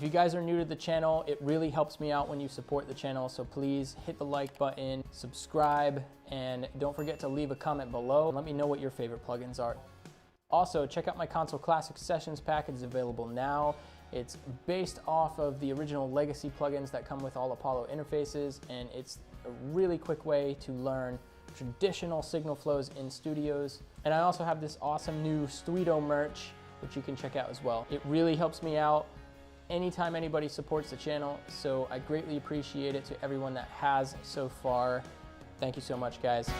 If you guys are new to the channel, it really helps me out when you support the channel, so please hit the like button, subscribe, and don't forget to leave a comment below. Let me know what your favorite plugins are. Also, check out my Console Classic Sessions package. It's available now. It's based off of the original legacy plugins that come with all Apollo interfaces, and it's a really quick way to learn traditional signal flows in studios. And I also have this awesome new Studio merch, which you can check out as well. It really helps me out anytime anybody supports the channel, so I greatly appreciate it to everyone that has so far. Thank you so much, guys.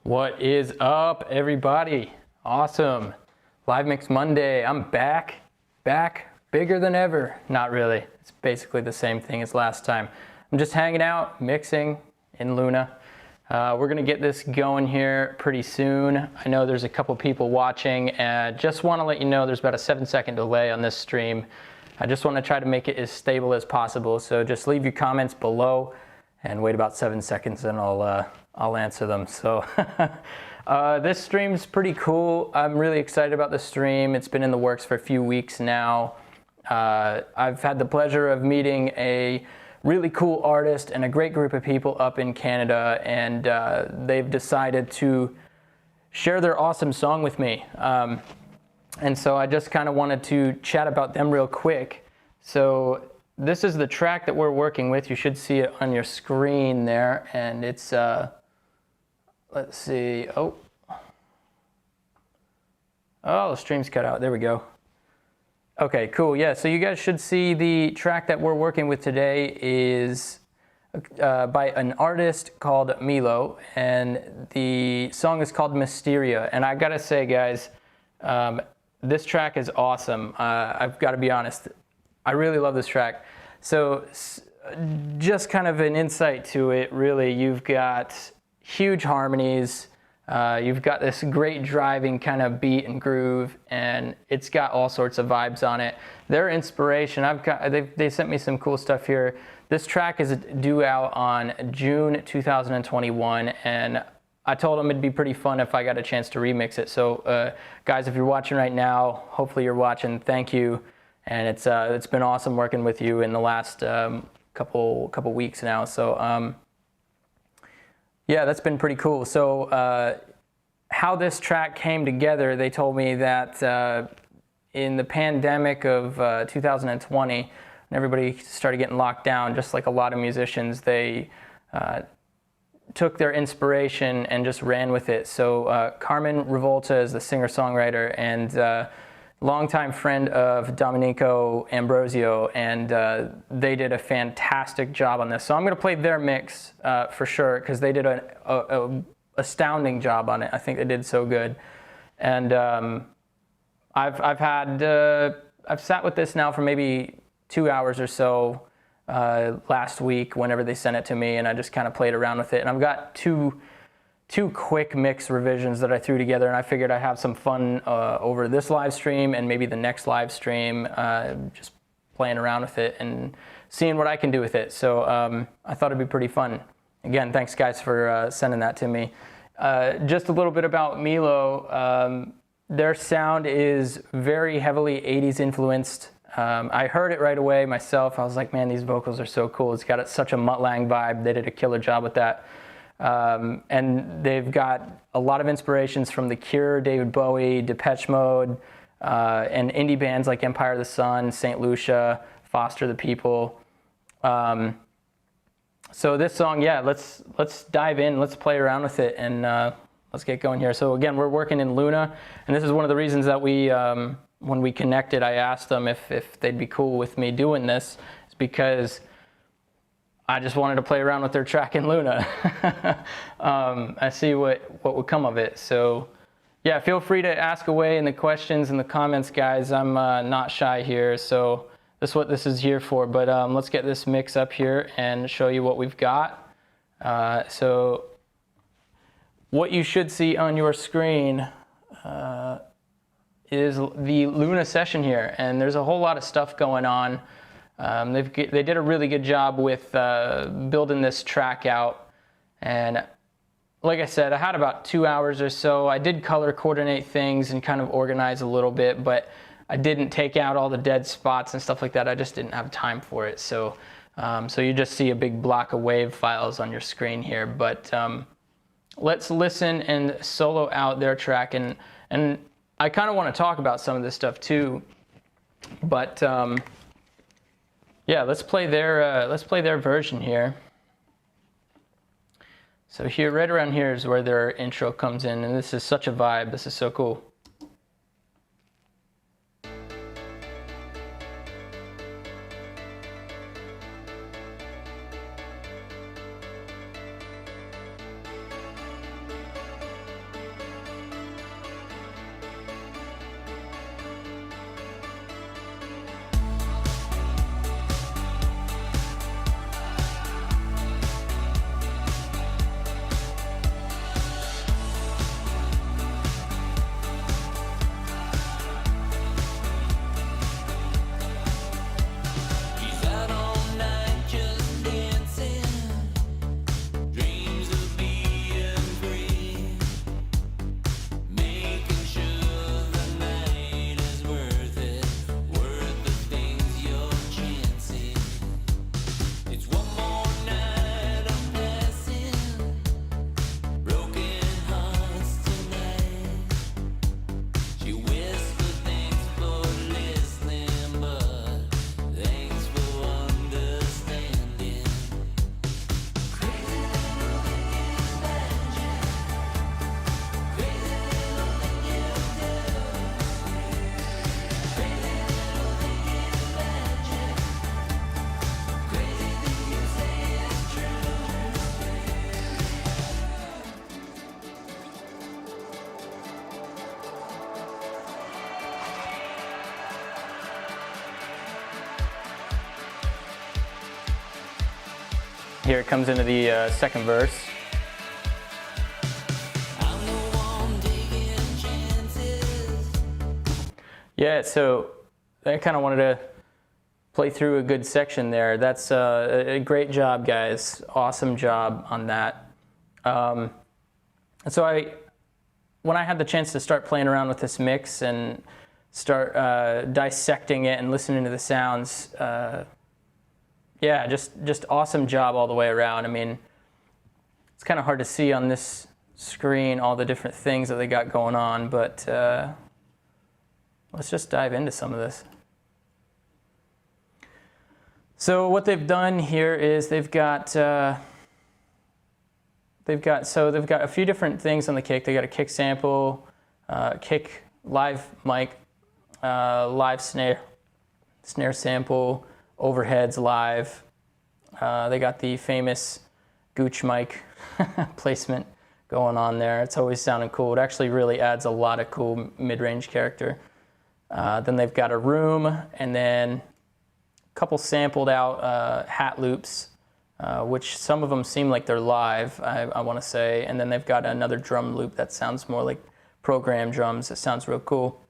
What is up, everybody? Awesome. Live Mix Monday. I'm back, bigger than ever. Not really. It's basically the same thing as last time. I'm just hanging out, mixing in Luna. We're gonna get this going here pretty soon. I know there's a couple people watching, and just wanna let you know there's about a 7-second delay on this stream. I just wanna try to make it as stable as possible, so just leave your comments below and wait about 7 seconds and I'll answer them. So this stream's pretty cool. I'm really excited about the stream. It's been in the works for a few weeks now. I've had the pleasure of meeting a really cool artist and a great group of people up in Canada, and they've decided to share their awesome song with me. And so I just kind of wanted to chat about them real quick. So this is the track that we're working with. You should see it on your screen there, and it's let's see. Oh, the stream's cut out. There we go. Okay, cool. Yeah, so you guys should see the track that we're working with today is by an artist called Milo, and the song is called Mysteria. And I gotta say, guys, this track is awesome. I've got to be honest. I really love this track. So just kind of an insight to it, really. You've got huge harmonies. You've got this great driving kind of beat and groove, and it's got all sorts of vibes on it. Their inspiration, they sent me some cool stuff here. This track is due out on June 2021, and I told them it'd be pretty fun if I got a chance to remix it. So guys, if you're watching right now, hopefully you're watching, thank you. And it's been awesome working with you in the last couple weeks now. So yeah, that's been pretty cool. So how this track came together, they told me that in the pandemic of 2020, when everybody started getting locked down, just like a lot of musicians, they took their inspiration and just ran with it. So Carmen Revolta is the singer-songwriter, and longtime friend of Domenico Ambrosio, and they did a fantastic job on this. So I'm going to play their mix for sure, because they did an astounding job on it. I think they did so good. And I've sat with this now for maybe 2 hours or so last week, whenever they sent it to me, and I just kind of played around with it. And I've got two quick mix revisions that I threw together, and I figured I'd have some fun over this live stream and maybe the next live stream, just playing around with it and seeing what I can do with it. So I thought it'd be pretty fun. Again, thanks guys for sending that to me. Just a little bit about Milo. Their sound is very heavily 80s influenced. I heard it right away myself. I was like, man, these vocals are so cool. It's got such a Mutt Lange vibe. They did a killer job with that. And they've got a lot of inspirations from The Cure, David Bowie, Depeche Mode, and indie bands like Empire of the Sun, St. Lucia, Foster the People. So this song, yeah, let's dive in, let's play around with it, and let's get going here. So again, we're working in Luna, and this is one of the reasons that we, when we connected, I asked them if they'd be cool with me doing this. It's because I just wanted to play around with their track in Luna. I see what would come of it. So yeah, feel free to ask away in the questions and the comments, guys. I'm not shy here, so that's what this is here for. But let's get this mix up here and show you what we've got. So what you should see on your screen is the Luna session here, and there's a whole lot of stuff going on. They did a really good job with building this track out, and like I said, I had about 2 hours or so. I did color coordinate things and kind of organize a little bit, but I didn't take out all the dead spots and stuff like that. I just didn't have time for it. So you just see a big block of WAV files on your screen here. But let's listen and solo out their track, and I kind of want to talk about some of this stuff too. But yeah, let's play their version here. So here, right around here is where their intro comes in, and this is such a vibe. This is so cool. Here it comes into the second verse. Yeah, so I kind of wanted to play through a good section there. That's a great job, guys. Awesome job on that. And so when I had the chance to start playing around with this mix and start dissecting it and listening to the sounds, yeah, just awesome job all the way around. I mean, it's kind of hard to see on this screen all the different things that they got going on, but let's just dive into some of this. So what they've done here is they've got a few different things on the kick. They got a kick sample, kick live mic, live snare sample, overheads live. They got the famous Gooch mic placement going on there. It's always sounding cool. It actually really adds a lot of cool mid-range character. Then they've got a room, and then a couple sampled out hat loops, which some of them seem like they're live, I want to say. And then they've got another drum loop that sounds more like program drums. It sounds real cool.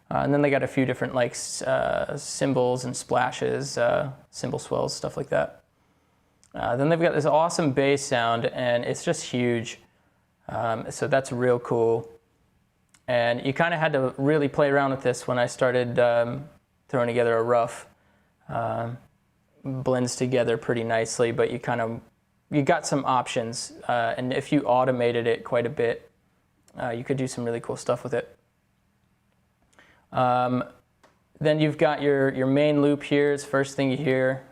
And then they got a few different like cymbals and splashes, cymbal swells, stuff like that. Then they've got this awesome bass sound, and it's just huge. So that's real cool. And you kind of had to really play around with this when I started throwing together a rough. Blends together pretty nicely, but you got some options. And if you automated it quite a bit, you could do some really cool stuff with it. Then you've got your main loop here. It's the first thing you hear.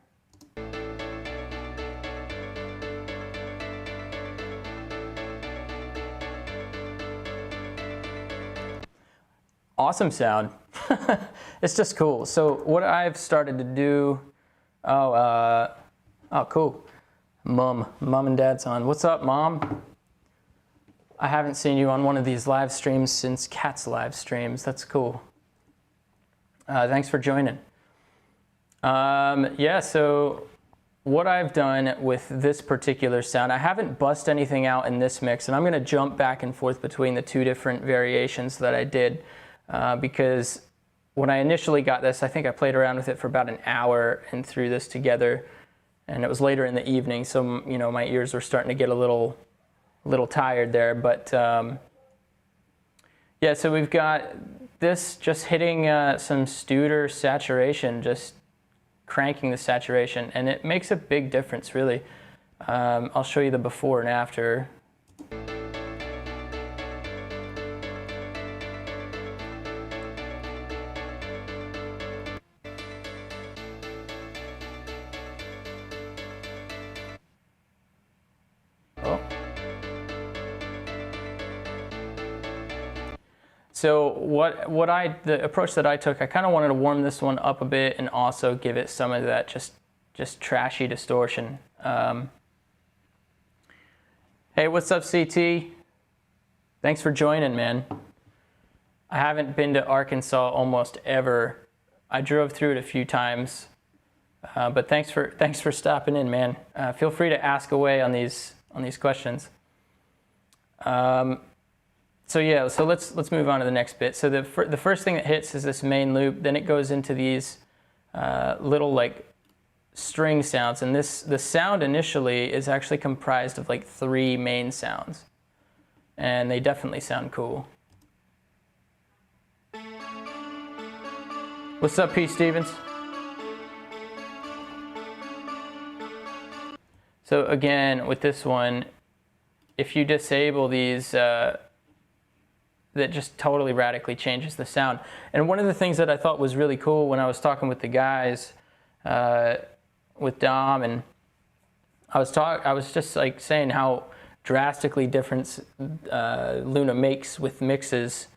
Awesome sound. It's just cool. So what I've started to do, oh cool. Mom and Dad's on. What's up, Mom? I haven't seen you on one of these live streams since Cat's live streams. That's cool. Thanks for joining. Yeah, so what I've done with this particular sound, I haven't bussed anything out in this mix, and I'm going to jump back and forth between the two different variations that I did, because when I initially got this, I think I played around with it for about an hour and threw this together, and it was later in the evening, so my ears were starting to get a little tired there, but yeah, so we've got this just hitting some Studer saturation, just cranking the saturation, and it makes a big difference, really. I'll show you the before and after. So the approach that I took, I kind of wanted to warm this one up a bit and also give it some of that just trashy distortion. Hey, what's up, CT? Thanks for joining, man. I haven't been to Arkansas almost ever. I drove through it a few times, but thanks for stopping in, man. Feel free to ask away on these questions. So yeah, so let's move on to the next bit. So the first thing that hits is this main loop. Then it goes into these little like string sounds, and the sound initially is actually comprised of like 3 main sounds, and they definitely sound cool. What's up, P. Stevens? So again, with this one, if you disable these, that just totally radically changes the sound. And one of the things that I thought was really cool when I was talking with the guys, with Dom, and I was just like saying how drastically different Luna makes with mixes.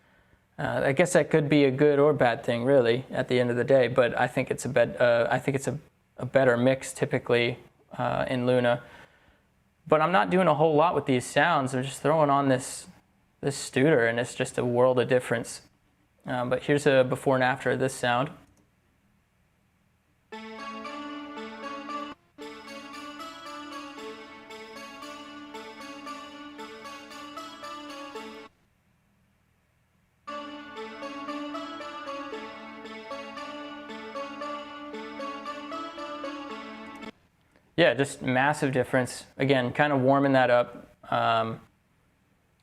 I guess that could be a good or bad thing, really, at the end of the day. But I think it's a better mix typically in Luna. But I'm not doing a whole lot with these sounds. I'm just throwing on this Studer, and it's just a world of difference. But here's a before and after of this sound. Yeah, just massive difference. Again, kind of warming that up.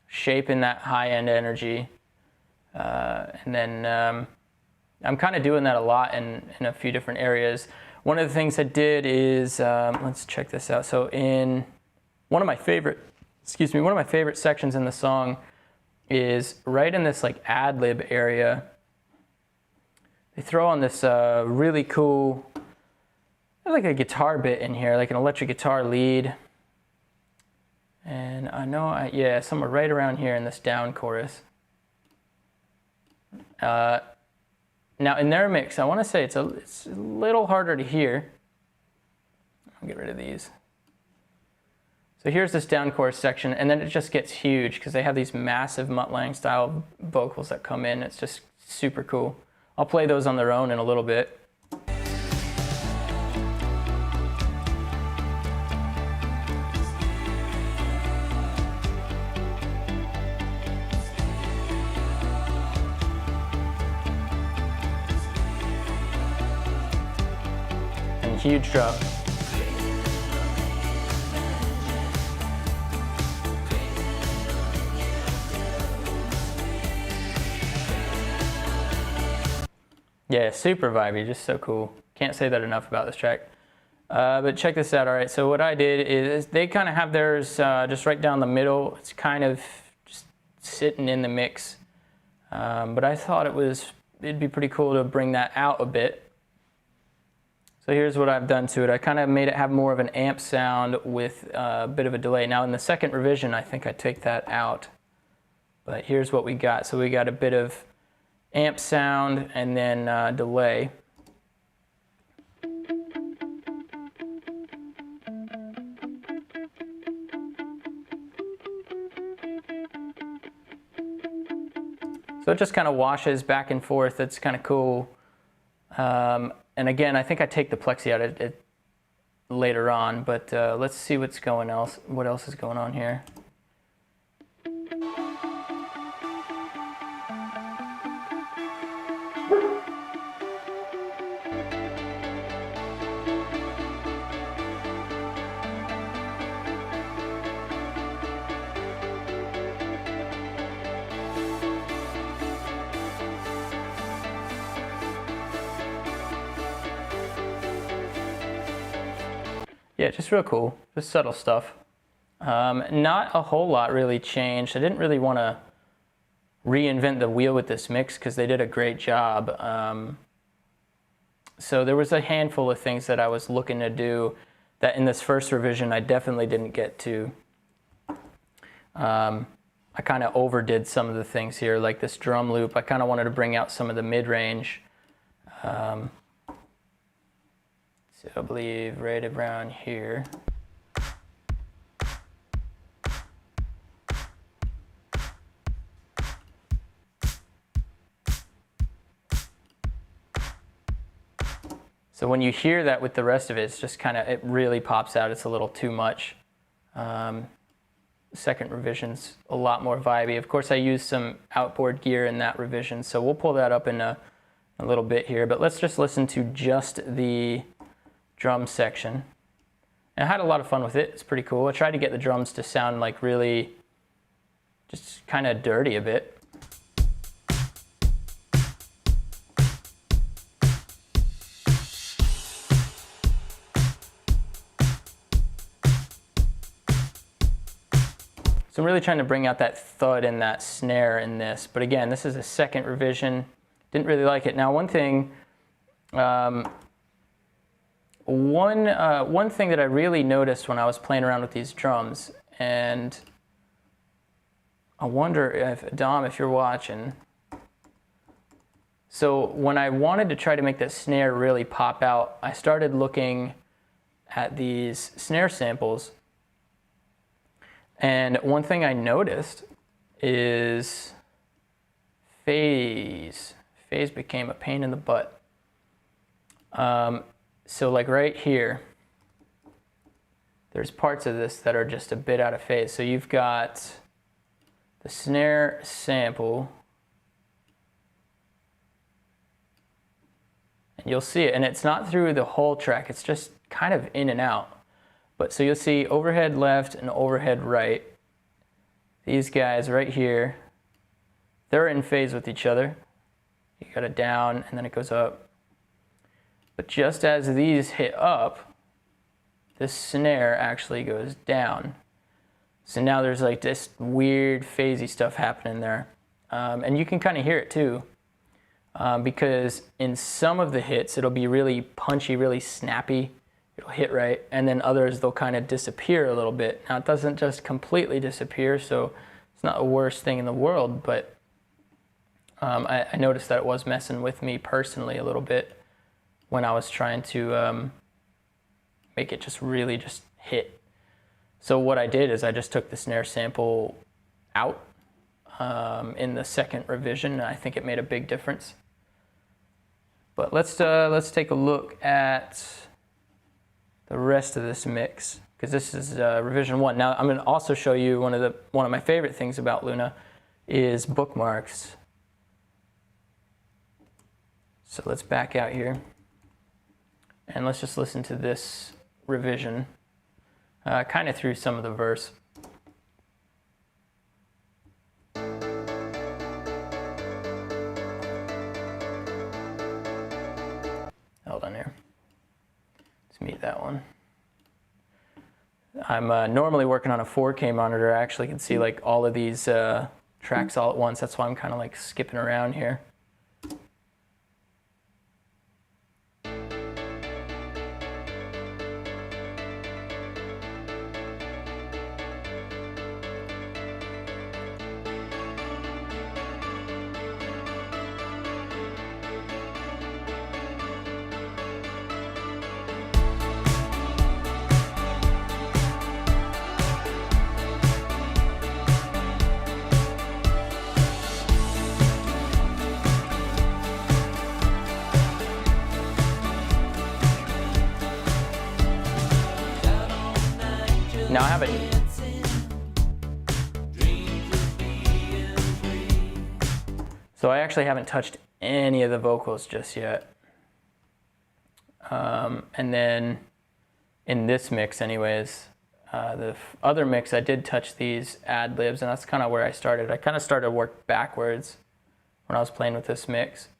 Shaping that high-end energy, and then I'm kind of doing that a lot in a few different areas. One of the things I did is, let's check this out. So in one of my favorite sections in the song is right in this like ad-lib area. They throw on this really cool, like a guitar bit in here, like an electric guitar lead. And I know, somewhere right around here in this down chorus. Now in their mix, I want to say it's a little harder to hear. I'll get rid of these. So here's this down chorus section, and then it just gets huge because they have these massive Mutt Lange style vocals that come in. It's just super cool. I'll play those on their own in a little bit. And huge drop. Yeah, super vibey, just so cool. Can't say that enough about this track. But check this out, all right. So what I did is they kind of have theirs just right down the middle. It's kind of just sitting in the mix. But I thought it'd be pretty cool to bring that out a bit. So here's what I've done to it. I kind of made it have more of an amp sound with a bit of a delay. Now in the second revision, I think I take that out. But here's what we got. So we got a bit of amp sound and then delay. So it just kind of washes back and forth. It's kind of cool. And again, I think I take the plexi out it later on, but let's see what else is going on here. Yeah, just real cool, just subtle stuff. Not a whole lot really changed. I didn't really want to reinvent the wheel with this mix because they did a great job. So there was a handful of things that I was looking to do that in this first revision I definitely didn't get to. I kind of overdid some of the things here, like this drum loop. I kind of wanted to bring out some of the mid-range. So I believe right around here. So when you hear that with the rest of it, it's just kind of, it really pops out. It's a little too much. Second revision's a lot more vibey. Of course, I used some outboard gear in that revision, so we'll pull that up in a little bit here. But let's just listen to just the drum section. And I had a lot of fun with it. It's pretty cool. I tried to get the drums to sound like really just kind of dirty a bit. So I'm really trying to bring out that thud and that snare in this. But again, this is a second revision. Didn't really like it. Now one thing, one thing that I really noticed when I was playing around with these drums, and I wonder if, Dom, if you're watching. So when I wanted to try to make that snare really pop out, I started looking at these snare samples. And one thing I noticed is phase. Phase became a pain in the butt. So like right here, there's parts of this that are just a bit out of phase. So you've got the snare sample, and you'll see it, and it's not through the whole track, it's just kind of in and out. But so you'll see overhead left and overhead right. These guys right here, they're in phase with each other. You got it down and then it goes up. But just as these hit up, this snare actually goes down. So now there's like this weird phasey stuff happening there. And you can kind of hear it too. Because in some of the hits, it'll be really punchy, really snappy. It'll hit right, and then others, they'll kind of disappear a little bit. Now, it doesn't just completely disappear, so it's not the worst thing in the world, but I noticed that it was messing with me personally a little bit when I was trying to make it just really just hit. So what I did is I just took the snare sample out in the second revision, and I think it made a big difference. But let's take a look at the rest of this mix, because this is revision 1. Now I'm going to also show you one of my favorite things about Luna is bookmarks. So let's back out here and let's just listen to this revision, kind of through some of the verse. Hold on here. Let's mute that one. I'm normally working on a 4K monitor. I actually can see like all of these tracks all at once. That's why I'm kind of like skipping around here. Now I have it. So I actually haven't touched any of the vocals just yet. And then in this mix anyways, the other mix I did touch these ad-libs, and that's kind of where I started. I kind of started to work backwards when I was playing with this mix.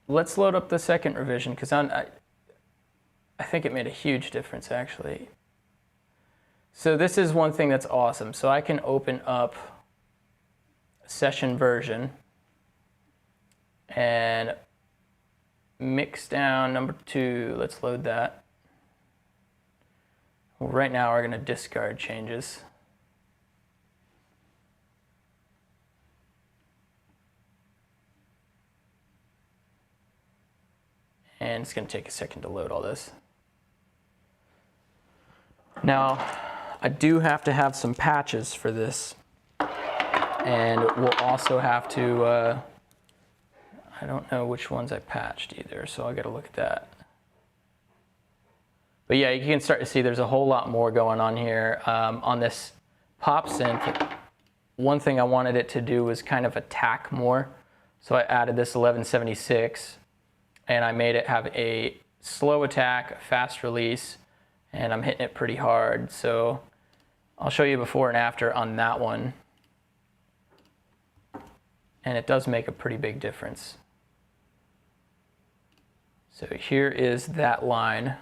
Let's load up the second revision, because I think it made a huge difference actually. So this is one thing that's awesome. So I can open up a session version and mix down number 2. Let's load that. Well, right now we're going to discard changes. And it's going to take a second to load all this. Now, I do have to have some patches for this, and we'll also have to, I don't know which ones I patched either, so I got to look at that. But yeah, you can start to see there's a whole lot more going on here. On this pop synth, one thing I wanted it to do was kind of attack more, so I added this 1176, and I made it have a slow attack, a fast release, and I'm hitting it pretty hard. So I'll show you before and after on that one. And it does make a pretty big difference. So here is that line.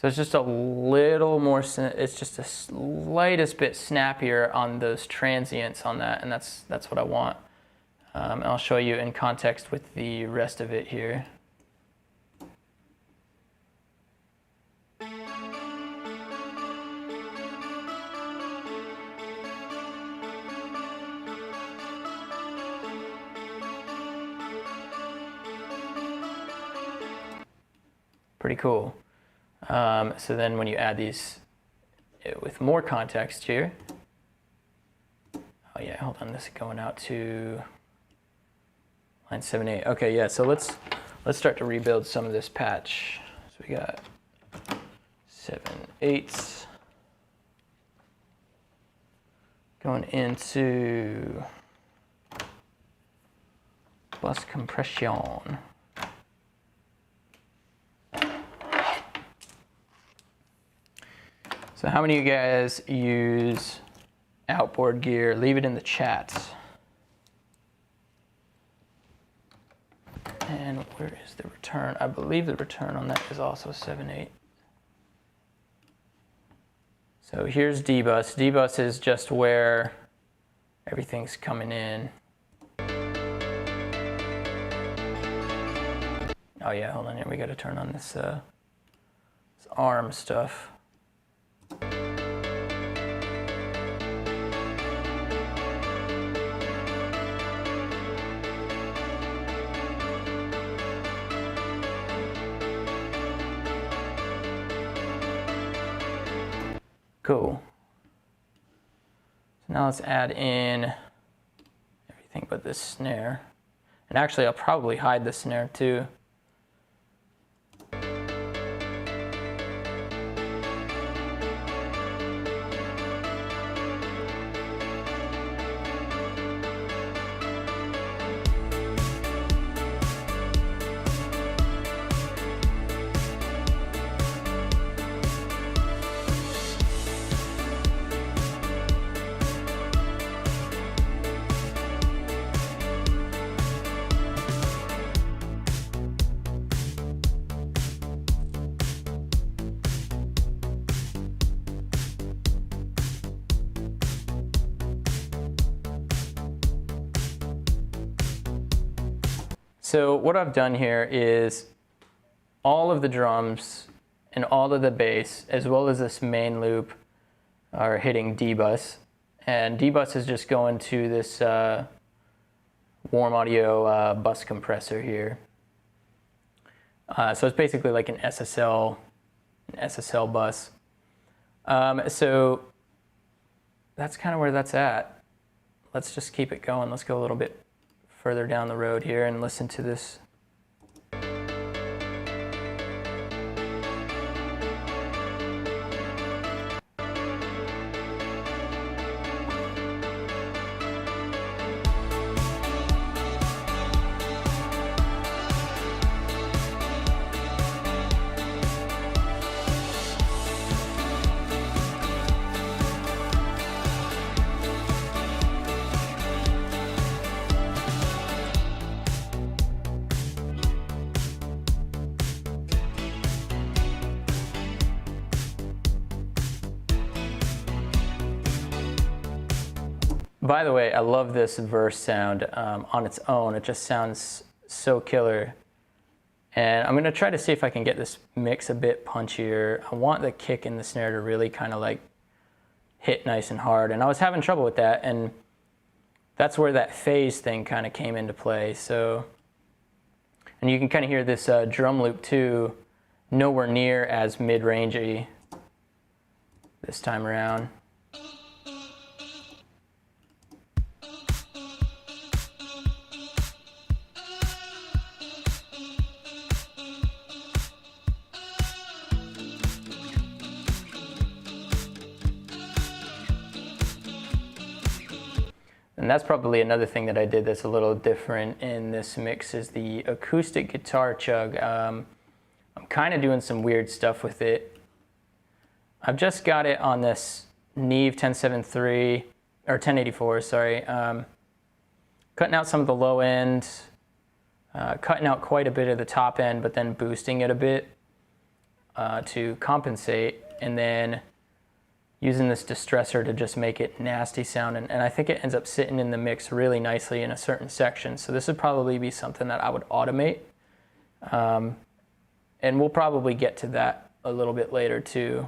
So it's just a little more, it's just the slightest bit snappier on those transients on that, and that's what I want. And I'll show you in context with the rest of it here. Pretty cool. So then when you add these with more context here, oh yeah, hold on, this is going out to line 7/8. Okay, yeah, so let's start to rebuild some of this patch. So we got 7/8 going into bus compression. So how many of you guys use outboard gear? Leave it in the chat. And where is the return? I believe the return on that is also 7/8. So here's D-bus. D-bus is just where everything's coming in. Oh yeah, hold on here. We got to turn on this arm stuff. Cool. So now let's add in everything but this snare. And actually, I'll probably hide the snare too. So what I've done here is all of the drums and all of the bass, as well as this main loop, are hitting D-bus. And D-bus is just going to this warm audio bus compressor here. So it's basically like an SSL bus. So that's kind of where that's at. Let's just keep it going. Let's go a little bit further down the road here and listen to this. By the way, I love this verse sound on its own. It just sounds so killer. And I'm gonna try to see if I can get this mix a bit punchier. I want the kick and the snare to really kind of like hit nice and hard. And I was having trouble with that, and that's where that phase thing kind of came into play. So, and you can kind of hear this drum loop too, nowhere near as mid-rangey this time around. And that's probably another thing that I did that's a little different in this mix is the acoustic guitar chug. I'm kind of doing some weird stuff with it. I've just got it on this Neve 1073, or 1084, sorry. Cutting out some of the low end, cutting out quite a bit of the top end, but then boosting it a bit to compensate, and then using this distressor to just make it nasty sound, and I think it ends up sitting in the mix really nicely in a certain section. So this would probably be something that I would automate, and we'll probably get to that a little bit later too.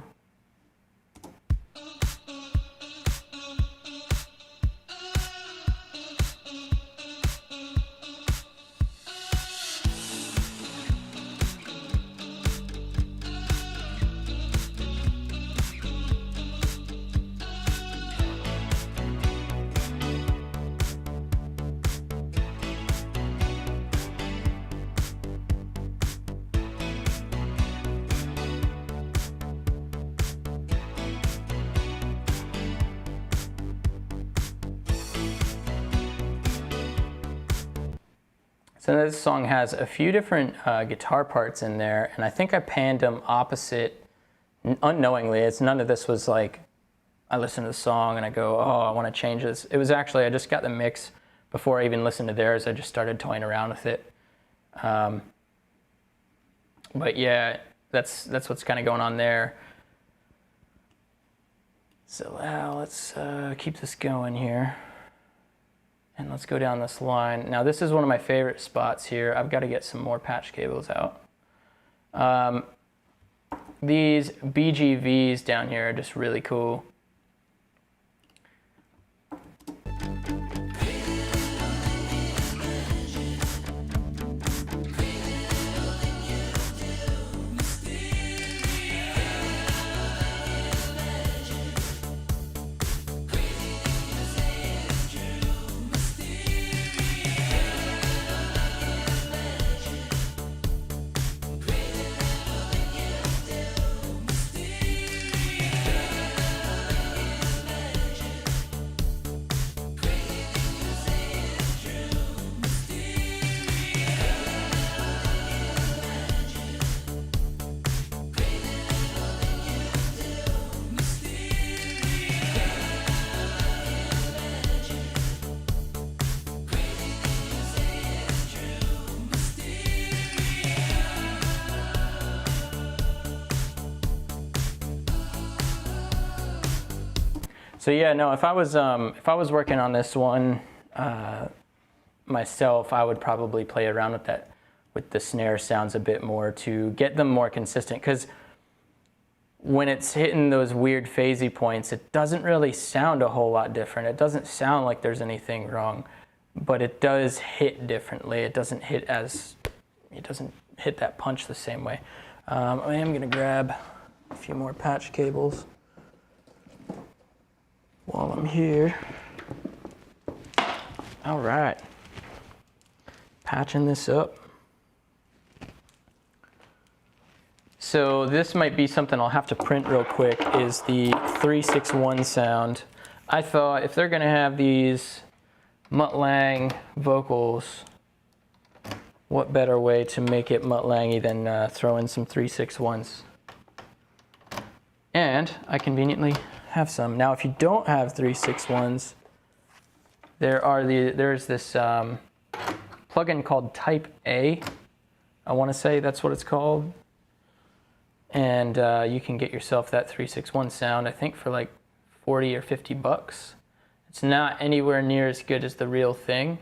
So this song has a few different guitar parts in there, and I think I panned them opposite unknowingly. It's none of this was like, I listen to the song and I go, oh, I want to change this. It was actually, I just got the mix before I even listened to theirs. I just started toying around with it. But yeah, that's what's kind of going on there. So now let's keep this going here. And let's go down this line. Now this is one of my favorite spots here. I've got to get some more patch cables out. These BGVs down here are just really cool. So yeah, no, if I was working on this one myself, I would probably play around with the snare sounds a bit more to get them more consistent, because when it's hitting those weird phasey points, it doesn't really sound a whole lot different. It doesn't sound like there's anything wrong, but it does hit differently. It doesn't hit that punch the same way. I am gonna grab a few more patch cables while I'm here. All right, patching this up. So this might be something I'll have to print real quick, is the 361 sound. I thought if they're gonna have these Mutt Lange vocals, what better way to make it Mutt Lange than throw in some 361s? And I conveniently have some. Now, if you don't have 361s, there's this plugin called Type A. I want to say that's what it's called. And you can get yourself that 361 sound, I think for like 40 or 50 bucks. It's not anywhere near as good as the real thing,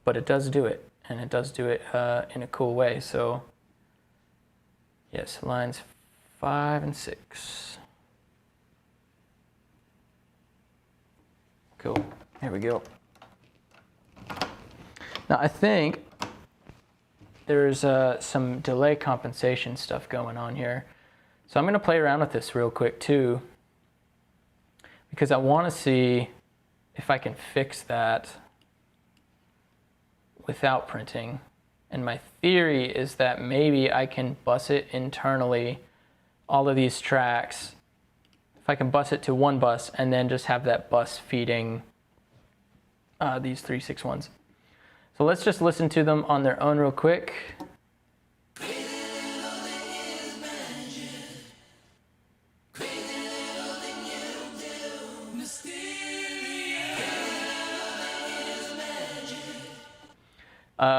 but it does do it, and it does do it in a cool way. So yes, lines 5 and 6. Cool, here we go. Now I think there's some delay compensation stuff going on here. So I'm gonna play around with this real quick too, because I wanna see if I can fix that without printing. And my theory is that maybe I can bus it internally, all of these tracks. If I can bus it to one bus and then just have that bus feeding these 361s. So let's just listen to them on their own real quick.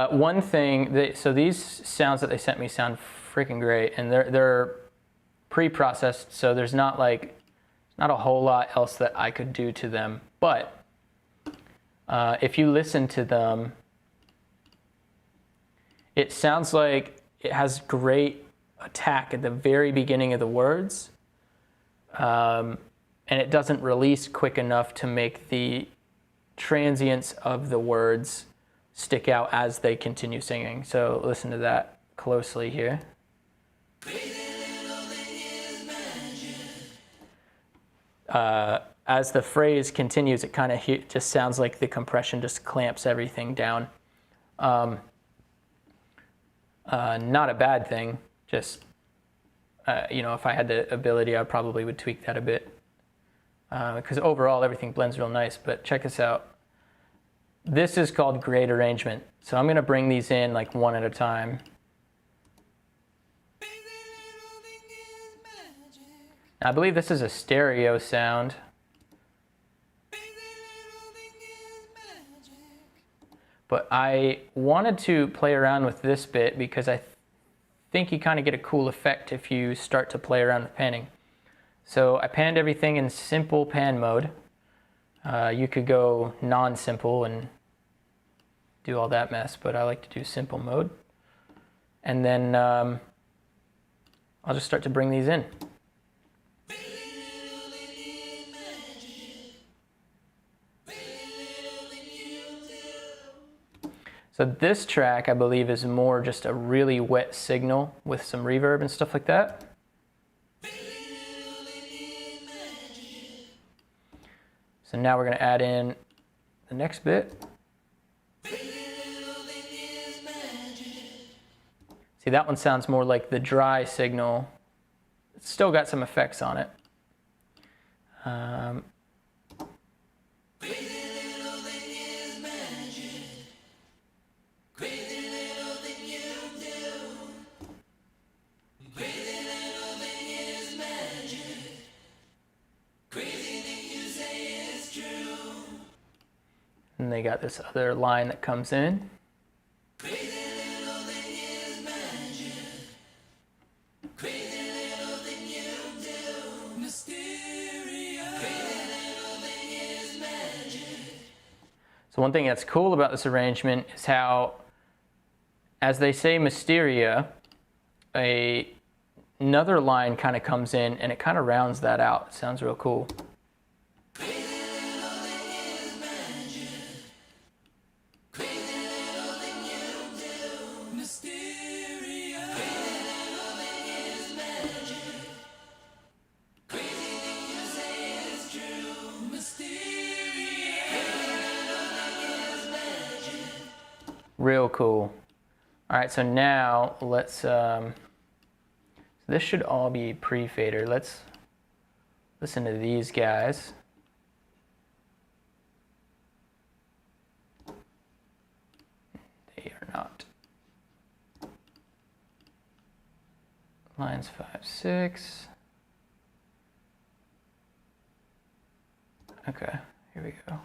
One thing, so these sounds that they sent me sound freaking great, and they're pre-processed, so there's not a whole lot else that I could do to them. But if you listen to them, it sounds like it has great attack at the very beginning of the words, and it doesn't release quick enough to make the transients of the words stick out as they continue singing. So listen to that closely here. As the phrase continues, it kind of just sounds like the compression just clamps everything down. Not a bad thing, just, if I had the ability, I probably would tweak that a bit. Because overall, everything blends real nice, but check this out. This is called grade arrangement. So I'm gonna bring these in like one at a time. Now, I believe this is a stereo sound. But I wanted to play around with this bit because I think you kind of get a cool effect if you start to play around with panning. So I panned everything in simple pan mode. You could go non-simple and do all that mess, but I like to do simple mode. And then I'll just start to bring these in. So this track, I believe, is more just a really wet signal with some reverb and stuff like that. So now we're going to add in the next bit. See, that one sounds more like the dry signal. It's still got some effects on it. And they got this other line that comes in. So one thing that's cool about this arrangement is how, as they say Mysteria, another line kind of comes in and it kind of rounds that out. It sounds real cool. Real cool. All right, so now let's, so this should all be pre-fader. Let's listen to these guys. They are not. Lines 5, 6. Okay, here we go.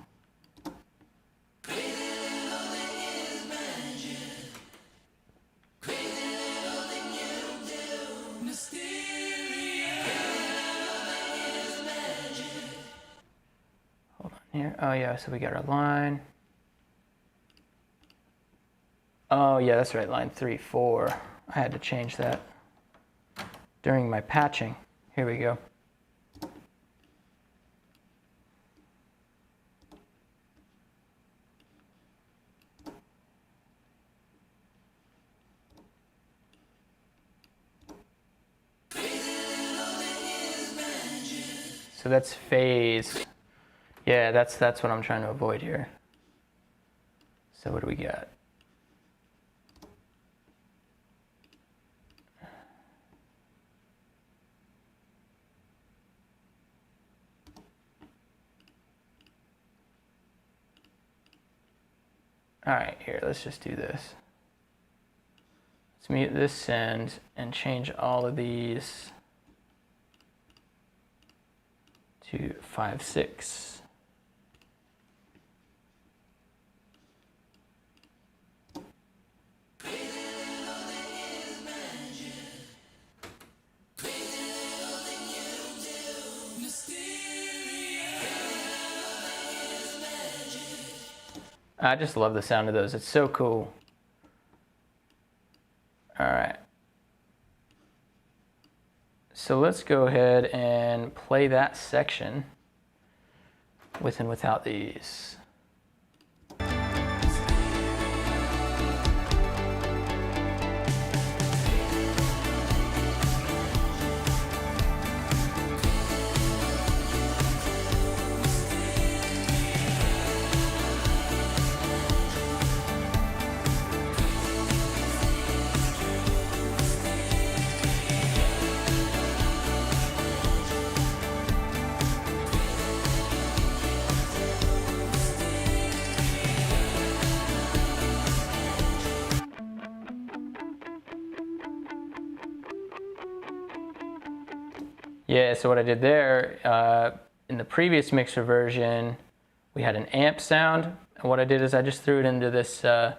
Here. Oh yeah, so we got our line. Oh yeah, that's right, line 3, 4. I had to change that during my patching. Here we go. So that's phase. Yeah, that's what I'm trying to avoid here. So what do we got? All right, here, let's just do this. Let's mute this send and change all of these to 5, 6. I just love the sound of those. It's so cool. All right. So let's go ahead and play that section with and without these. Yeah, so what I did there, in the previous mixer version, we had an amp sound, and what I did is I just threw it into this Rev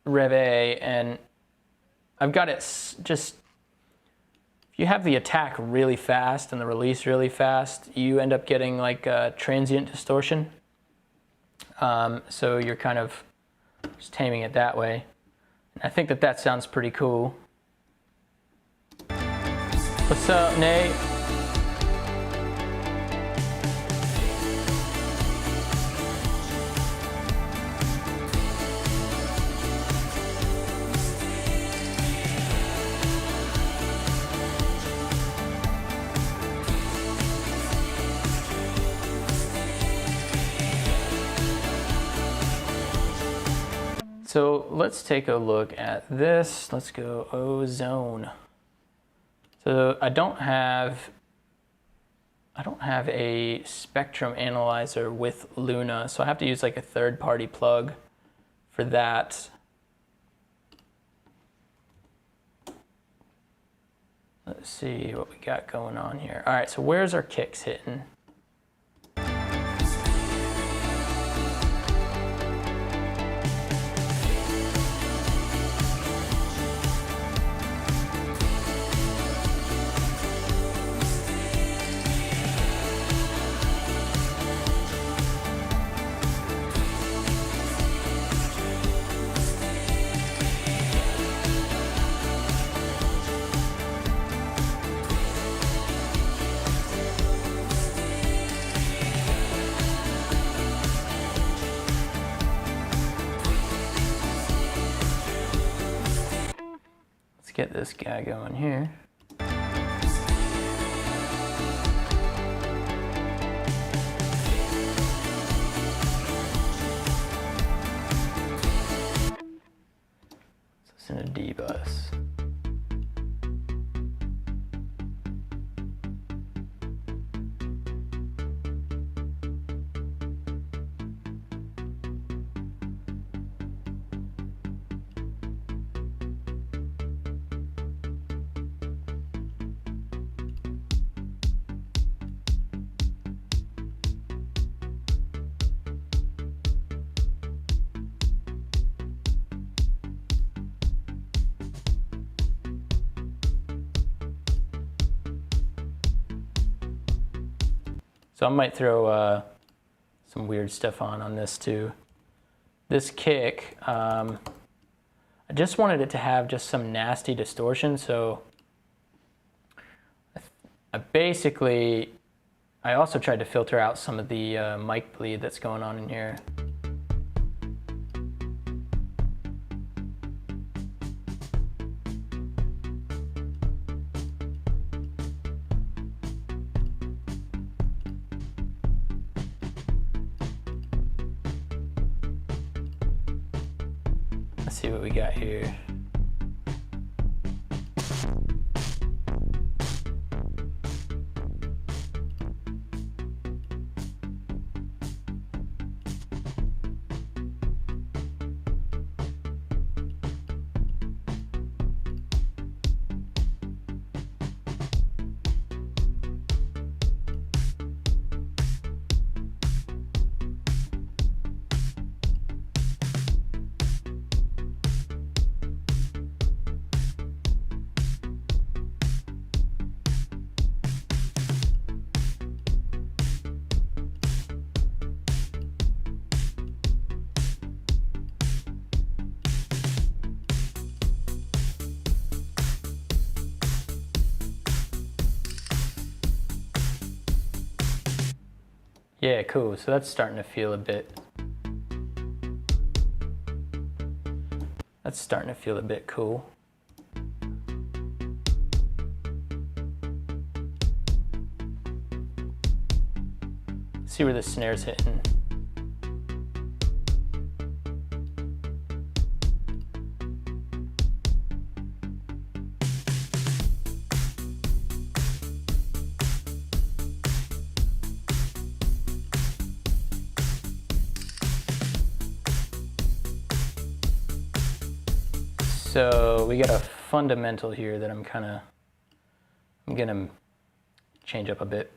A, and I've got it just if you have the attack really fast and the release really fast, you end up getting like transient distortion. So you're kind of just taming it that way. And I think that sounds pretty cool. What's up, Nate? So let's take a look at this. Let's go ozone. So I don't have a spectrum analyzer with Luna, so I have to use like a third-party plug for that. Let's see what we got going on here. All right, so where's our kicks hitting? Get this guy going here. So it's in a D bus. So I might throw some weird stuff on this too. This kick, I just wanted it to have just some nasty distortion. So I also tried to filter out some of the mic bleed that's going on in here. Let's see what we got here. Yeah, cool. So that's starting to feel a bit. That's starting to feel a bit cool. See where the snare's hitting. So we got a fundamental here that I'm gonna change up a bit.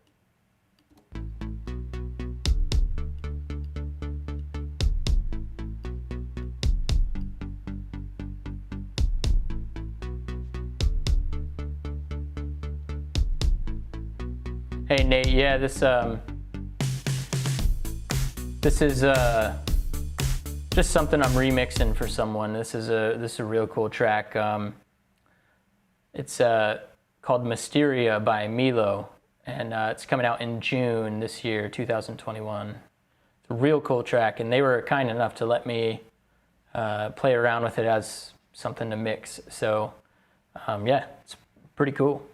Hey Nate, yeah, this is just something I'm remixing for someone. This is a real cool track. It's called Mysteria by Milo, and it's coming out in June this year, 2021. It's a real cool track, and they were kind enough to let me play around with it as something to mix. So yeah, it's pretty cool.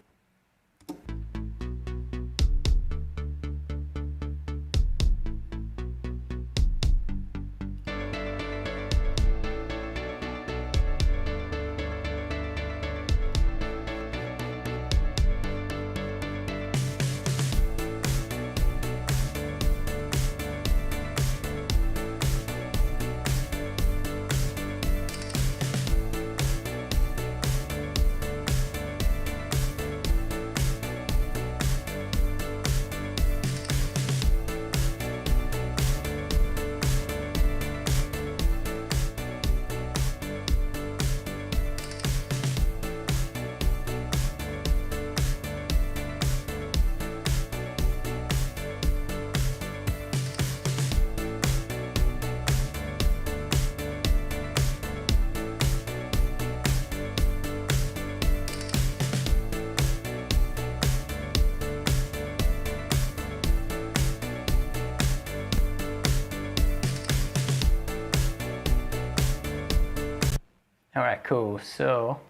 All right, cool. So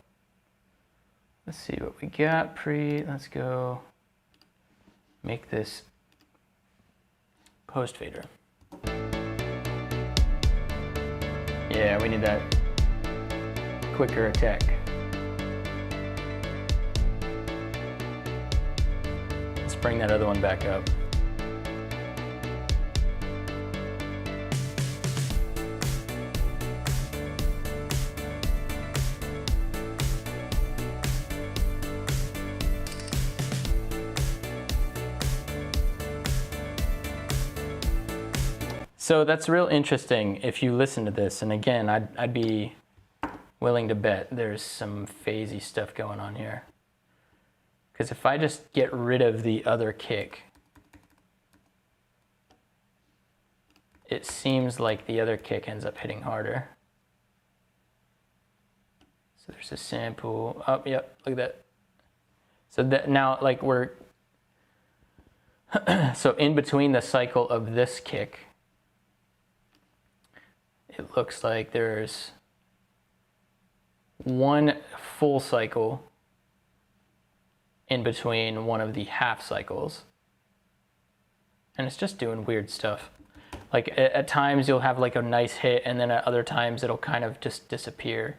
let's see what we got. Let's go make this post fader. Yeah, we need that quicker attack. Let's bring that other one back up. So that's real interesting if you listen to this, and again, I'd be willing to bet there's some phasey stuff going on here. Because if I just get rid of the other kick, it seems like the other kick ends up hitting harder. So there's a sample. Oh, yep, look at that. So that now, like we're, so in between the cycle of this kick, it looks like there's one full cycle in between one of the half cycles. And it's just doing weird stuff. Like at times you'll have like a nice hit, and then at other times it'll kind of just disappear.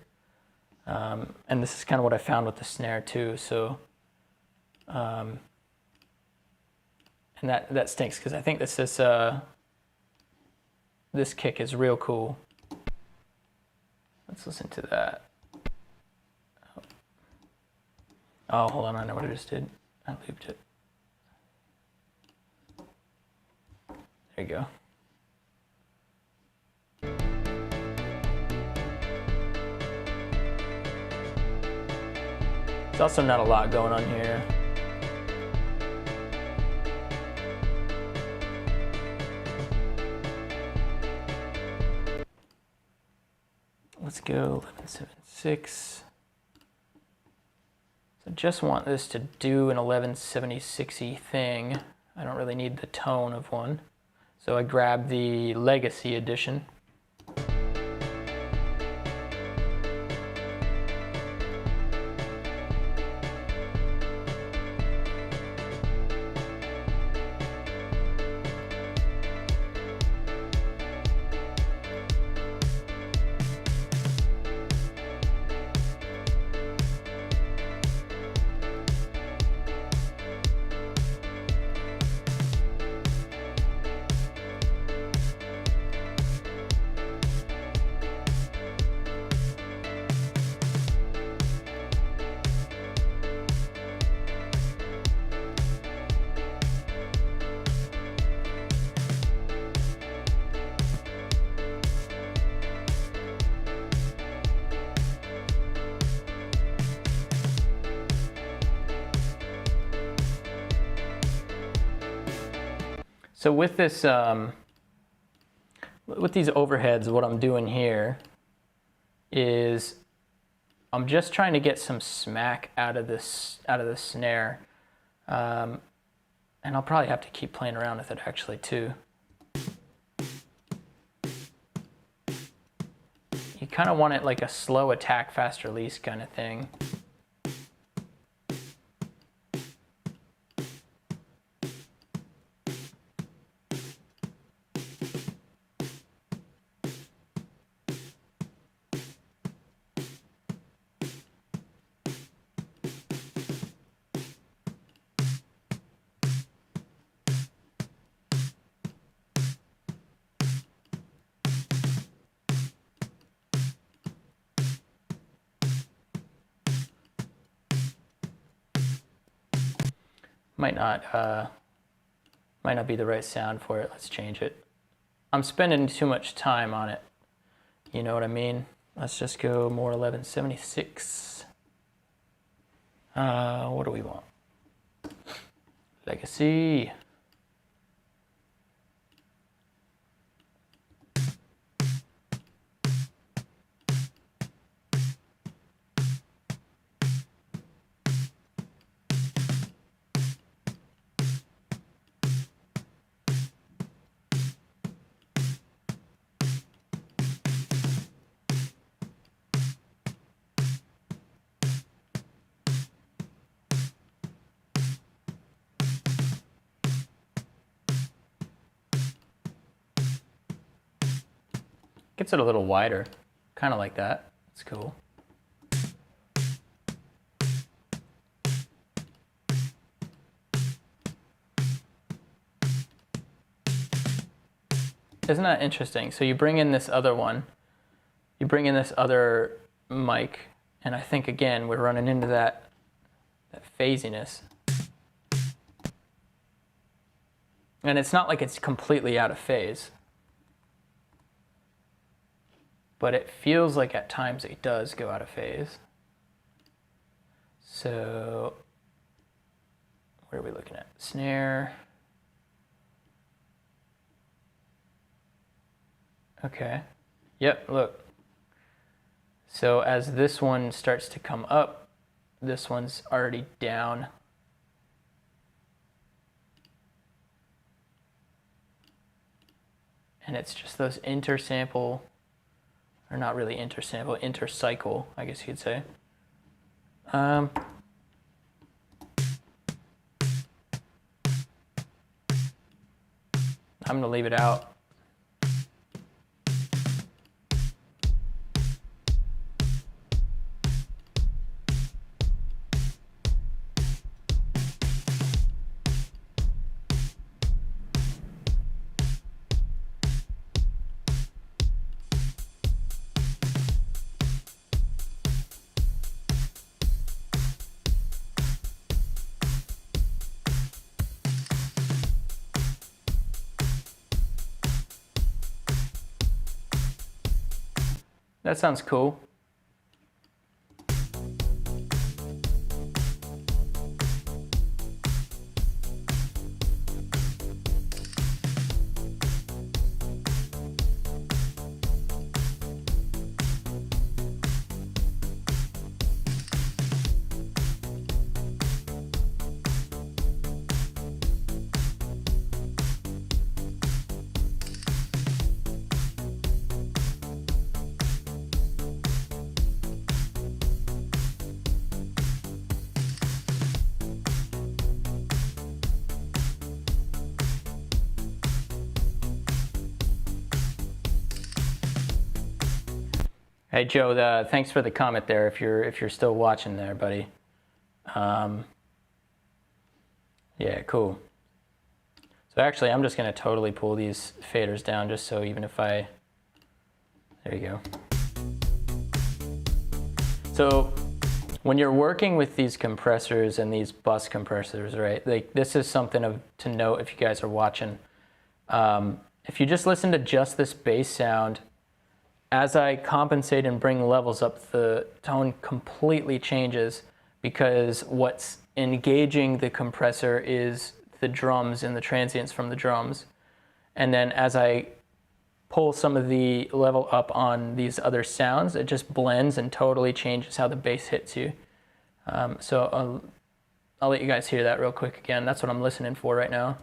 And this is kind of what I found with the snare too. So, and that stinks, because I think this kick is real cool. Let's listen to that. Oh, hold on, I know what I just did. I looped it. There you go. There's also not a lot going on here. Let's go 1176. So just want this to do an 1176-y thing. I don't really need the tone of one. So I grabbed the Legacy edition. So with this, with these overheads, what I'm doing here is I'm just trying to get some smack out of the snare, and I'll probably have to keep playing around with it actually too. You kind of want it like a slow attack, fast release kind of thing. Might not be the right sound for it. Let's change it. I'm spending too much time on it. You know what I mean? Let's just go more 1176. What do we want? Legacy. Gets it a little wider, kind of like that. It's cool. Isn't that interesting? So you bring in this other one, you bring in this other mic, and I think again we're running into that phasiness. And it's not like it's completely out of phase, but it feels like at times it does go out of phase. So what are we looking at? Snare. Okay. Yep, look. So as this one starts to come up, this one's already down. And it's just those intersample, or not really intersample, intercycle, I guess you could say. I'm gonna leave it out. That sounds cool. Hey Joe, thanks for the comment there. If you're still watching there, buddy. Yeah, cool. So actually, I'm just gonna totally pull these faders down, just so even if there you go. So when you're working with these compressors and these bus compressors, right? Like this is something to note if you guys are watching. If you just listen to just this bass sound, as I compensate and bring levels up, the tone completely changes because what's engaging the compressor is the drums and the transients from the drums. And then as I pull some of the level up on these other sounds, it just blends and totally changes how the bass hits you. So I'll let you guys hear that real quick again. That's what I'm listening for right now.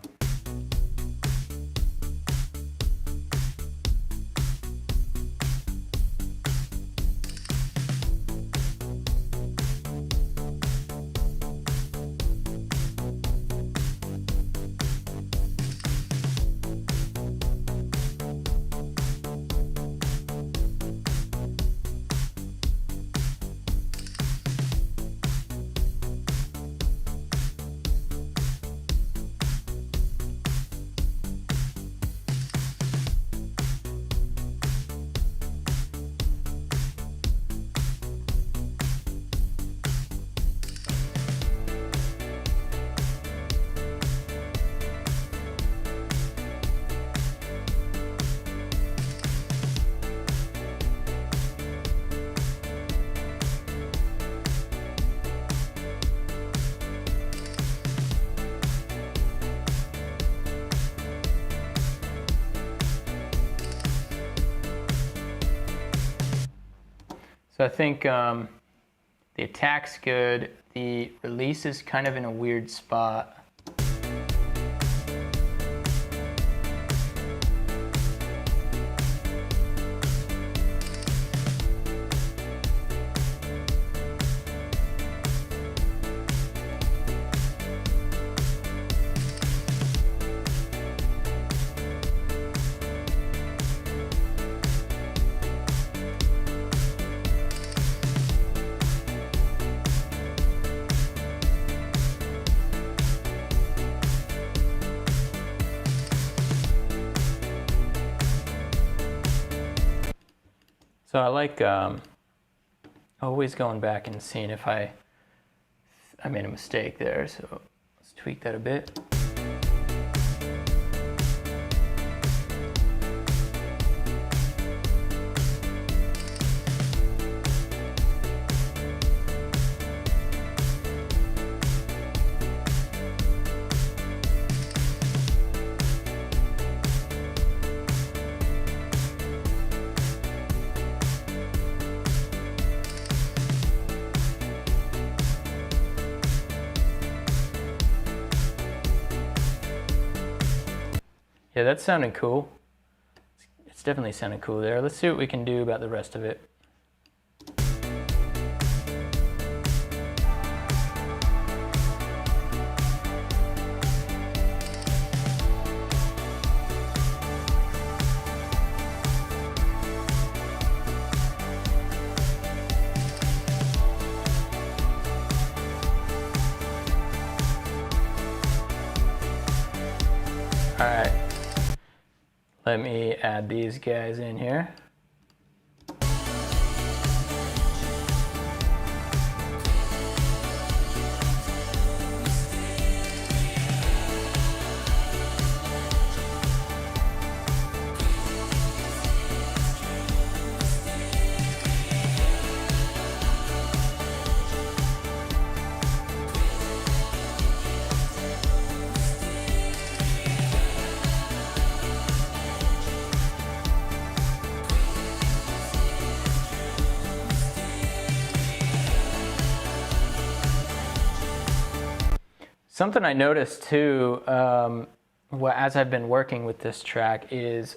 So I think the attack's good, the release is kind of in a weird spot. So I like always going back and seeing if I made a mistake there, so let's tweak that a bit. Yeah, that's sounding cool. It's definitely sounding cool there. Let's see what we can do about the rest of it. All right. Let me add these guys in here. Something I noticed too, as I've been working with this track, is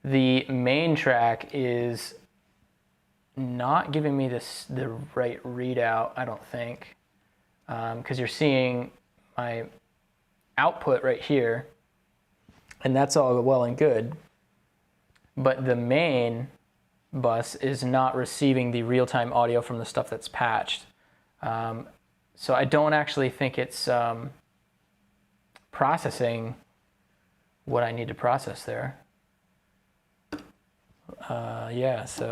the main track is not giving me the right readout, I don't think, because you're seeing my output right here, and that's all well and good, but the main bus is not receiving the real-time audio from the stuff that's patched. So I don't actually think it's processing what I need to process there. Yeah, so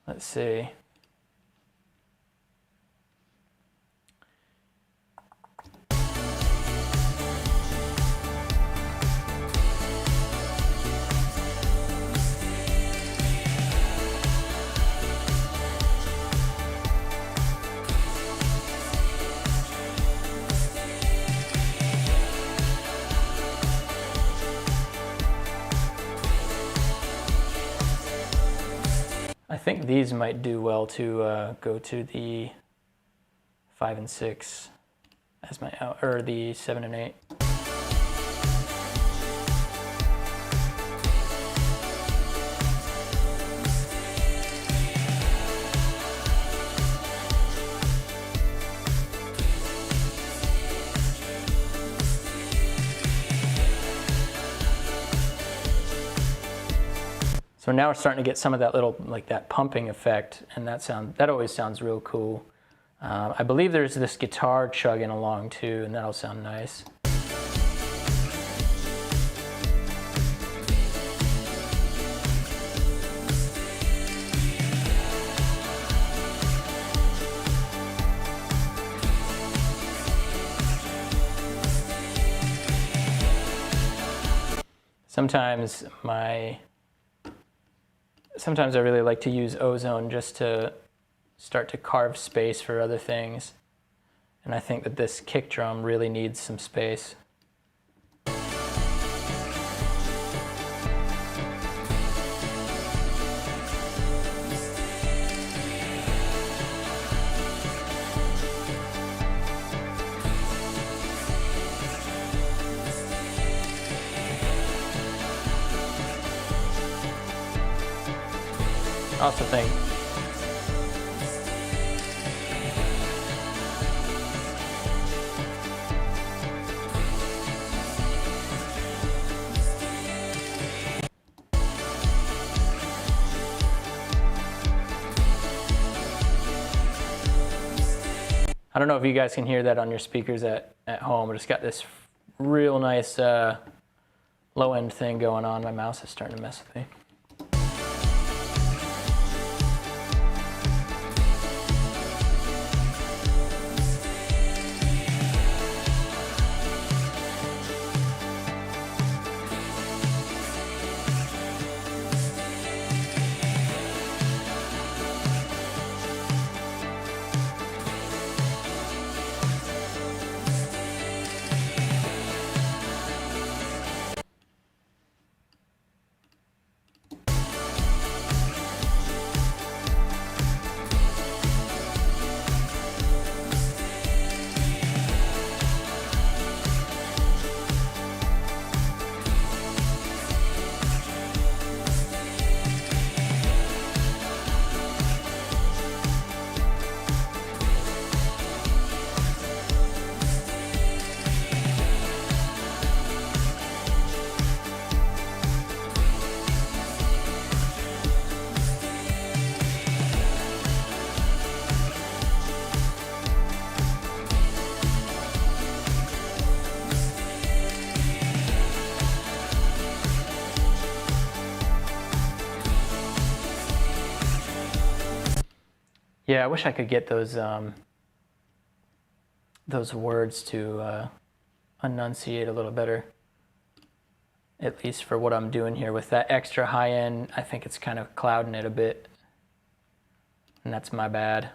let's see. think these might do well to go to the 5 and 6 as my out, or the 7 and 8. So now we're starting to get some of that little, like that pumping effect, and that always sounds real cool. I believe there's this guitar chugging along too, and that'll sound nice. Sometimes I really like to use ozone just to start to carve space for other things. And I think that this kick drum really needs some space. I also think I don't know if you guys can hear that on your speakers at home, but it's got this real nice low end thing going on. My mouse is starting to mess with me. Yeah, I wish I could get those words to enunciate a little better. At least for what I'm doing here with that extra high end, I think it's kind of clouding it a bit, and that's my bad.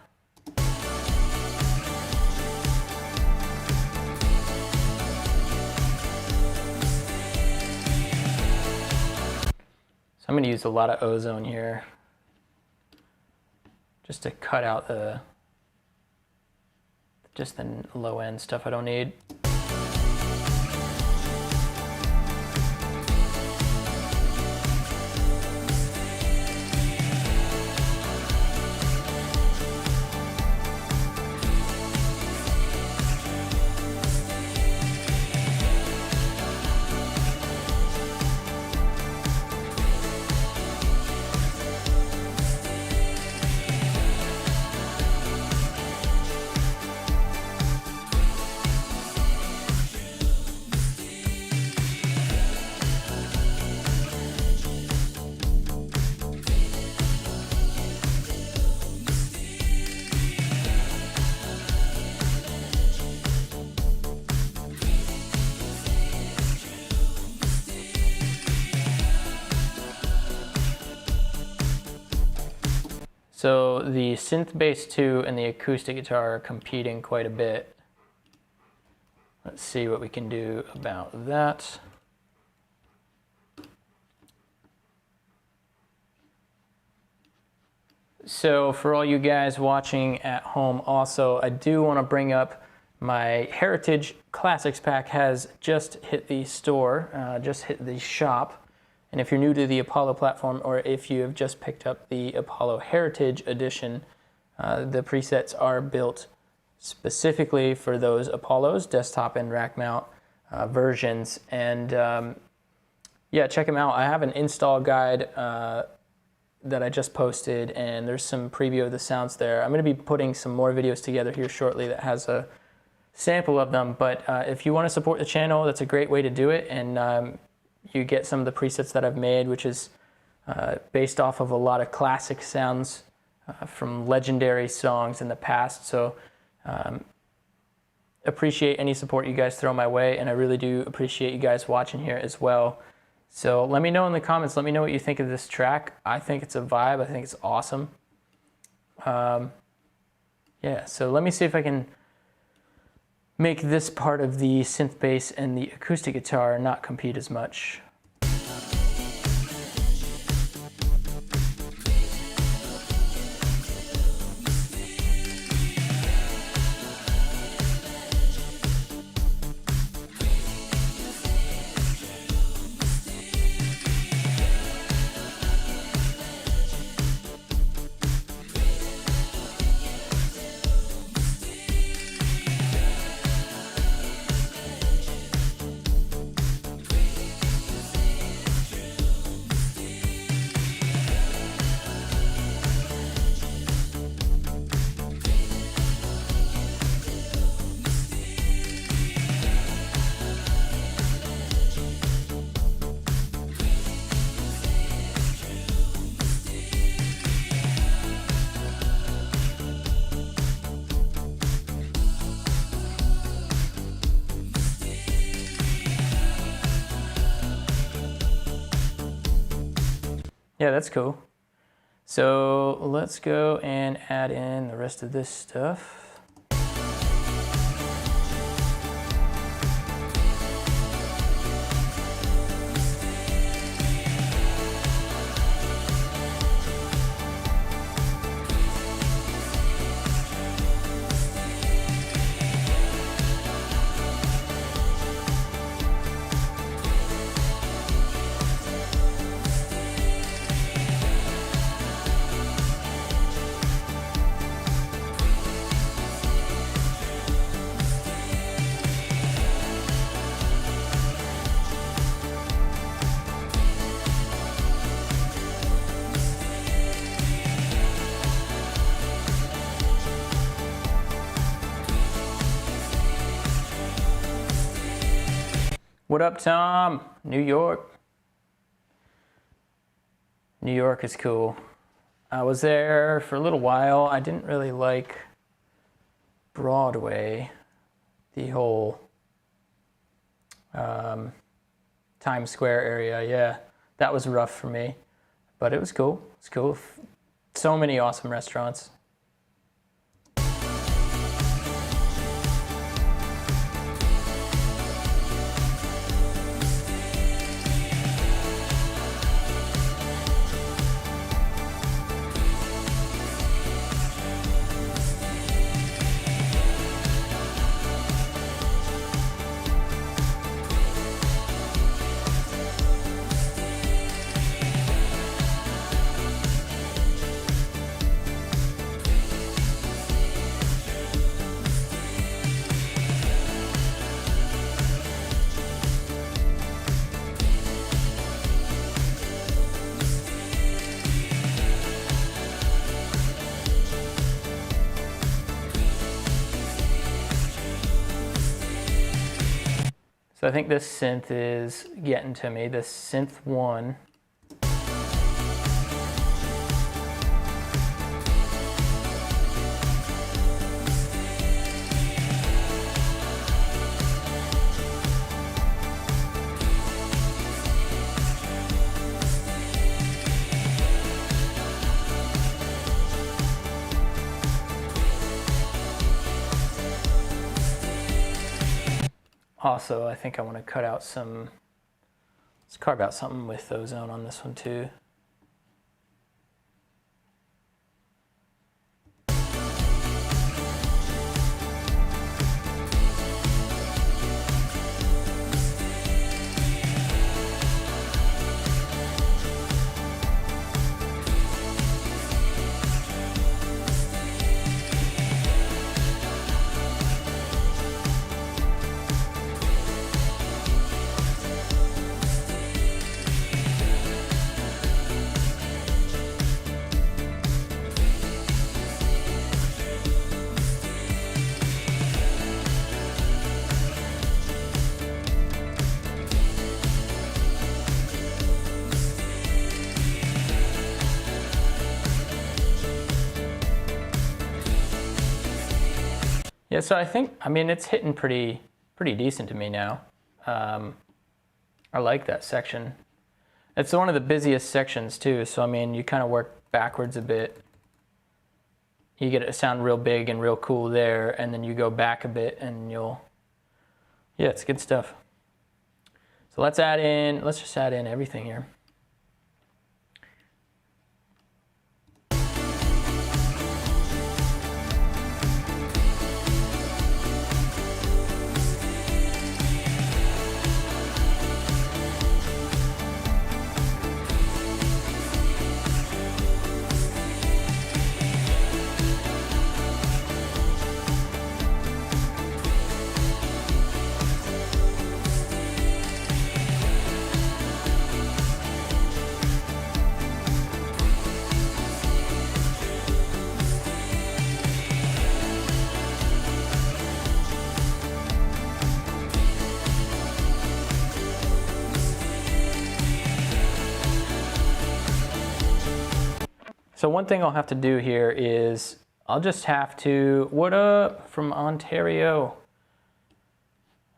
So I'm going to use a lot of ozone here, just to cut out just the low end stuff I don't need. So the synth bass 2 and the acoustic guitar are competing quite a bit. Let's see what we can do about that. So for all you guys watching at home also, I do want to bring up my Heritage Classics pack has just hit the store, just hit the shop. And if you're new to the Apollo platform, or if you have just picked up the Apollo Heritage Edition, the presets are built specifically for those Apollos, desktop and rack mount versions. And yeah, check them out. I have an install guide that I just posted, and there's some preview of the sounds there. I'm going to be putting some more videos together here shortly that has a sample of them, but if you want to support the channel, that's a great way to do it, and you get some of the presets that I've made, which is based off of a lot of classic sounds from legendary songs in the past. So appreciate any support you guys throw my way, and I really do appreciate you guys watching here as well. So let me know in the comments, let me know what you think of this track. I think it's a vibe, I think it's awesome. Yeah, so let me see if I can make this part of the synth bass and the acoustic guitar not compete as much. Yeah, that's cool. So let's go and add in the rest of this stuff. What up, Tom? New York. New York is cool. I was there for a little while. I didn't really like Broadway, the whole Times Square area. Yeah, that was rough for me, but it was cool. It's cool. So many awesome restaurants. So I think this synth is getting to me, this synth 1. Also, I think I want to cut out some, let's carve out something with ozone on this one too. so I think, I mean, it's hitting pretty decent to me now. I like that section. It's one of the busiest sections too, so I mean, you kind of work backwards a bit. You get it to sound real big and real cool there, and then you go back a bit and you'll, yeah, it's good stuff. So let's just add in everything here. So one thing I'll have to do here is I'll just have to, what up from Ontario?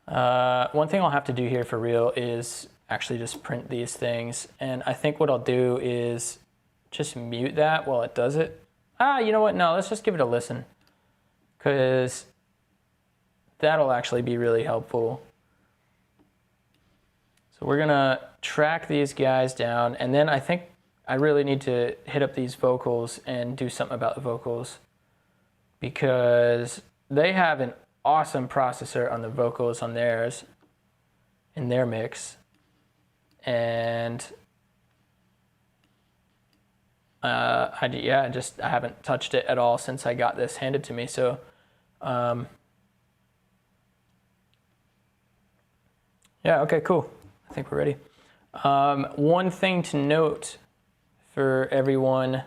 One thing I'll have to do here for real is actually just print these things. And I think what I'll do is just mute that while it does it. You know what? No, let's just give it a listen, because that'll actually be really helpful. So we're gonna track these guys down, and then I think I really need to hit up these vocals and do something about the vocals, because they have an awesome processor on the vocals on theirs, in their mix. And I haven't touched it at all since I got this handed to me. So yeah, okay, cool. I think we're ready. One thing to note for everyone,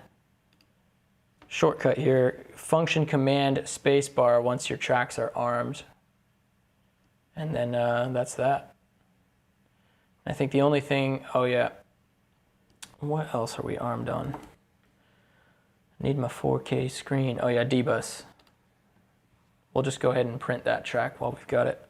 shortcut here, function command spacebar once your tracks are armed. And then that's that. I think the only thing, oh yeah, what else are we armed on? I need my 4K screen. Oh yeah, D-bus. We'll just go ahead and print that track while we've got it.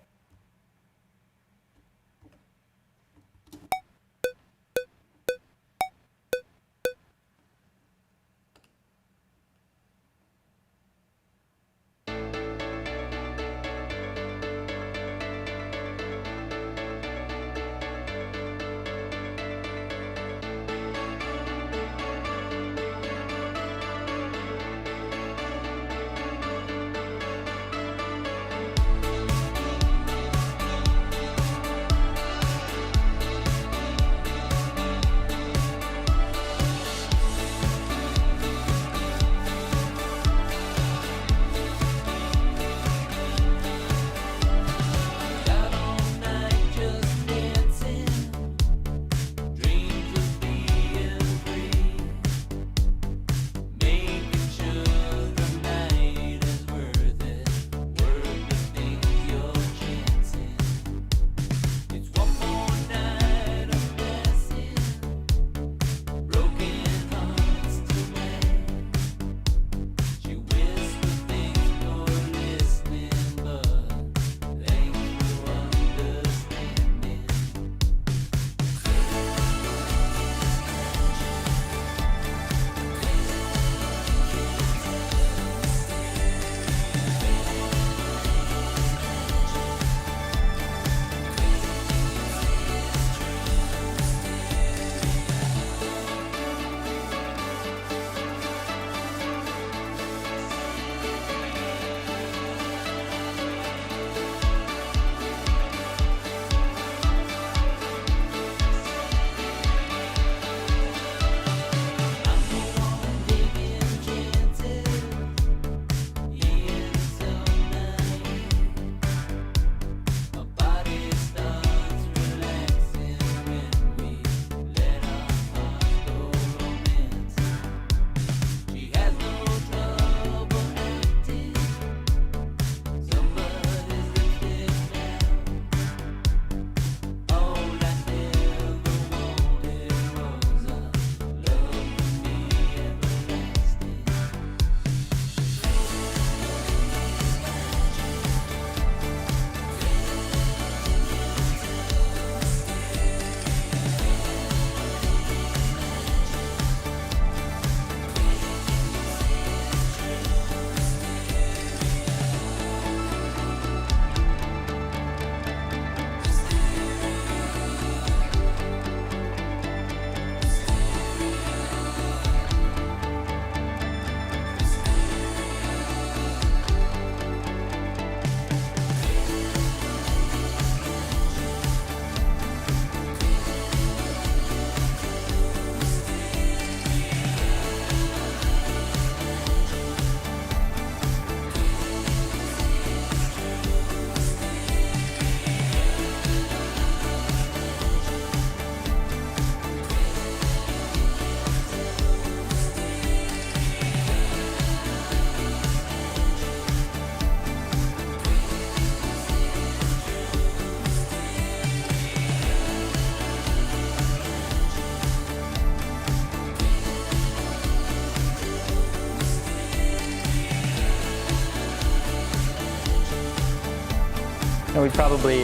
And we probably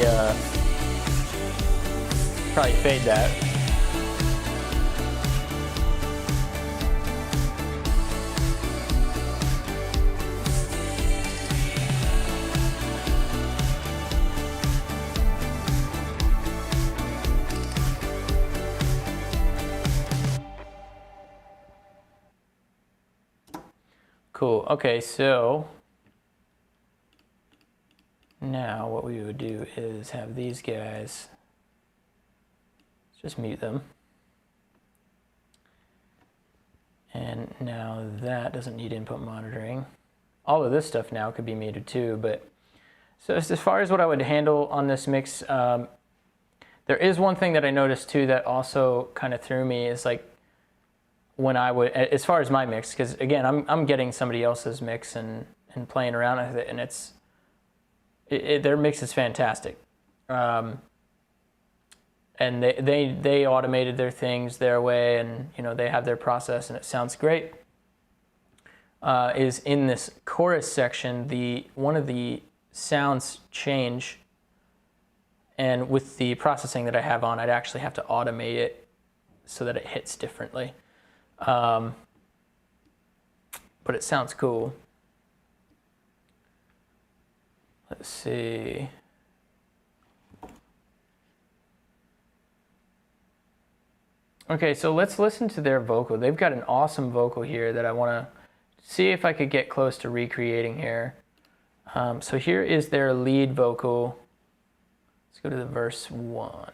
fade that. Cool. Okay, so now what we would do is have these guys, just mute them. And now that doesn't need input monitoring. All of this stuff now could be muted too, but so as far as what I would handle on this mix, there is one thing that I noticed too that also kind of threw me is like when I would, as far as my mix, because again, I'm getting somebody else's mix and playing around with it, and their mix is fantastic. And they automated their things their way, and you know they have their process, and it sounds great. Is in this chorus section, one of the sounds change, and with the processing that I have on, I'd actually have to automate it so that it hits differently. But it sounds cool. Let's see. Okay, so let's listen to their vocal. They've got an awesome vocal here that I want to see if I could get close to recreating here. So here is their lead vocal. Let's go to the verse 1.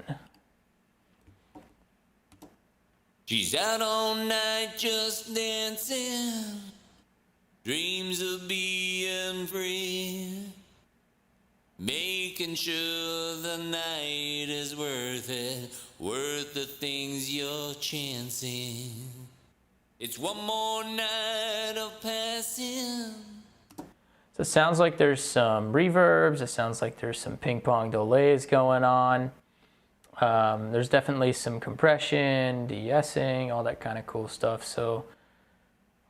She's out all night just dancing, dreams of being free, making sure the night is worth it, worth the things you're chancing. It's one more night of passing. So it sounds like there's some reverbs, it sounds like there's some ping pong delays going on. There's definitely some compression, de-essing, all that kind of cool stuff. So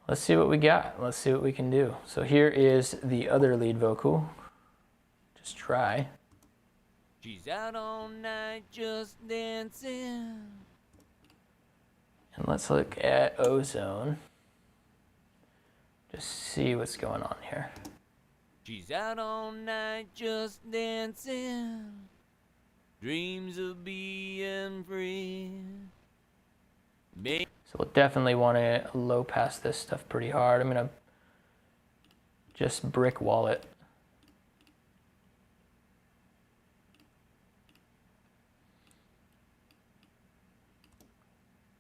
let's see what we got. Let's see what we can do. So here is the other lead vocal. Just try. She's out all night just dancing. And let's look at Ozone. Just see what's going on here. She's out all night just dancing, dreams of being free. So we'll definitely want to low pass this stuff pretty hard. I'm going to just brick wall it.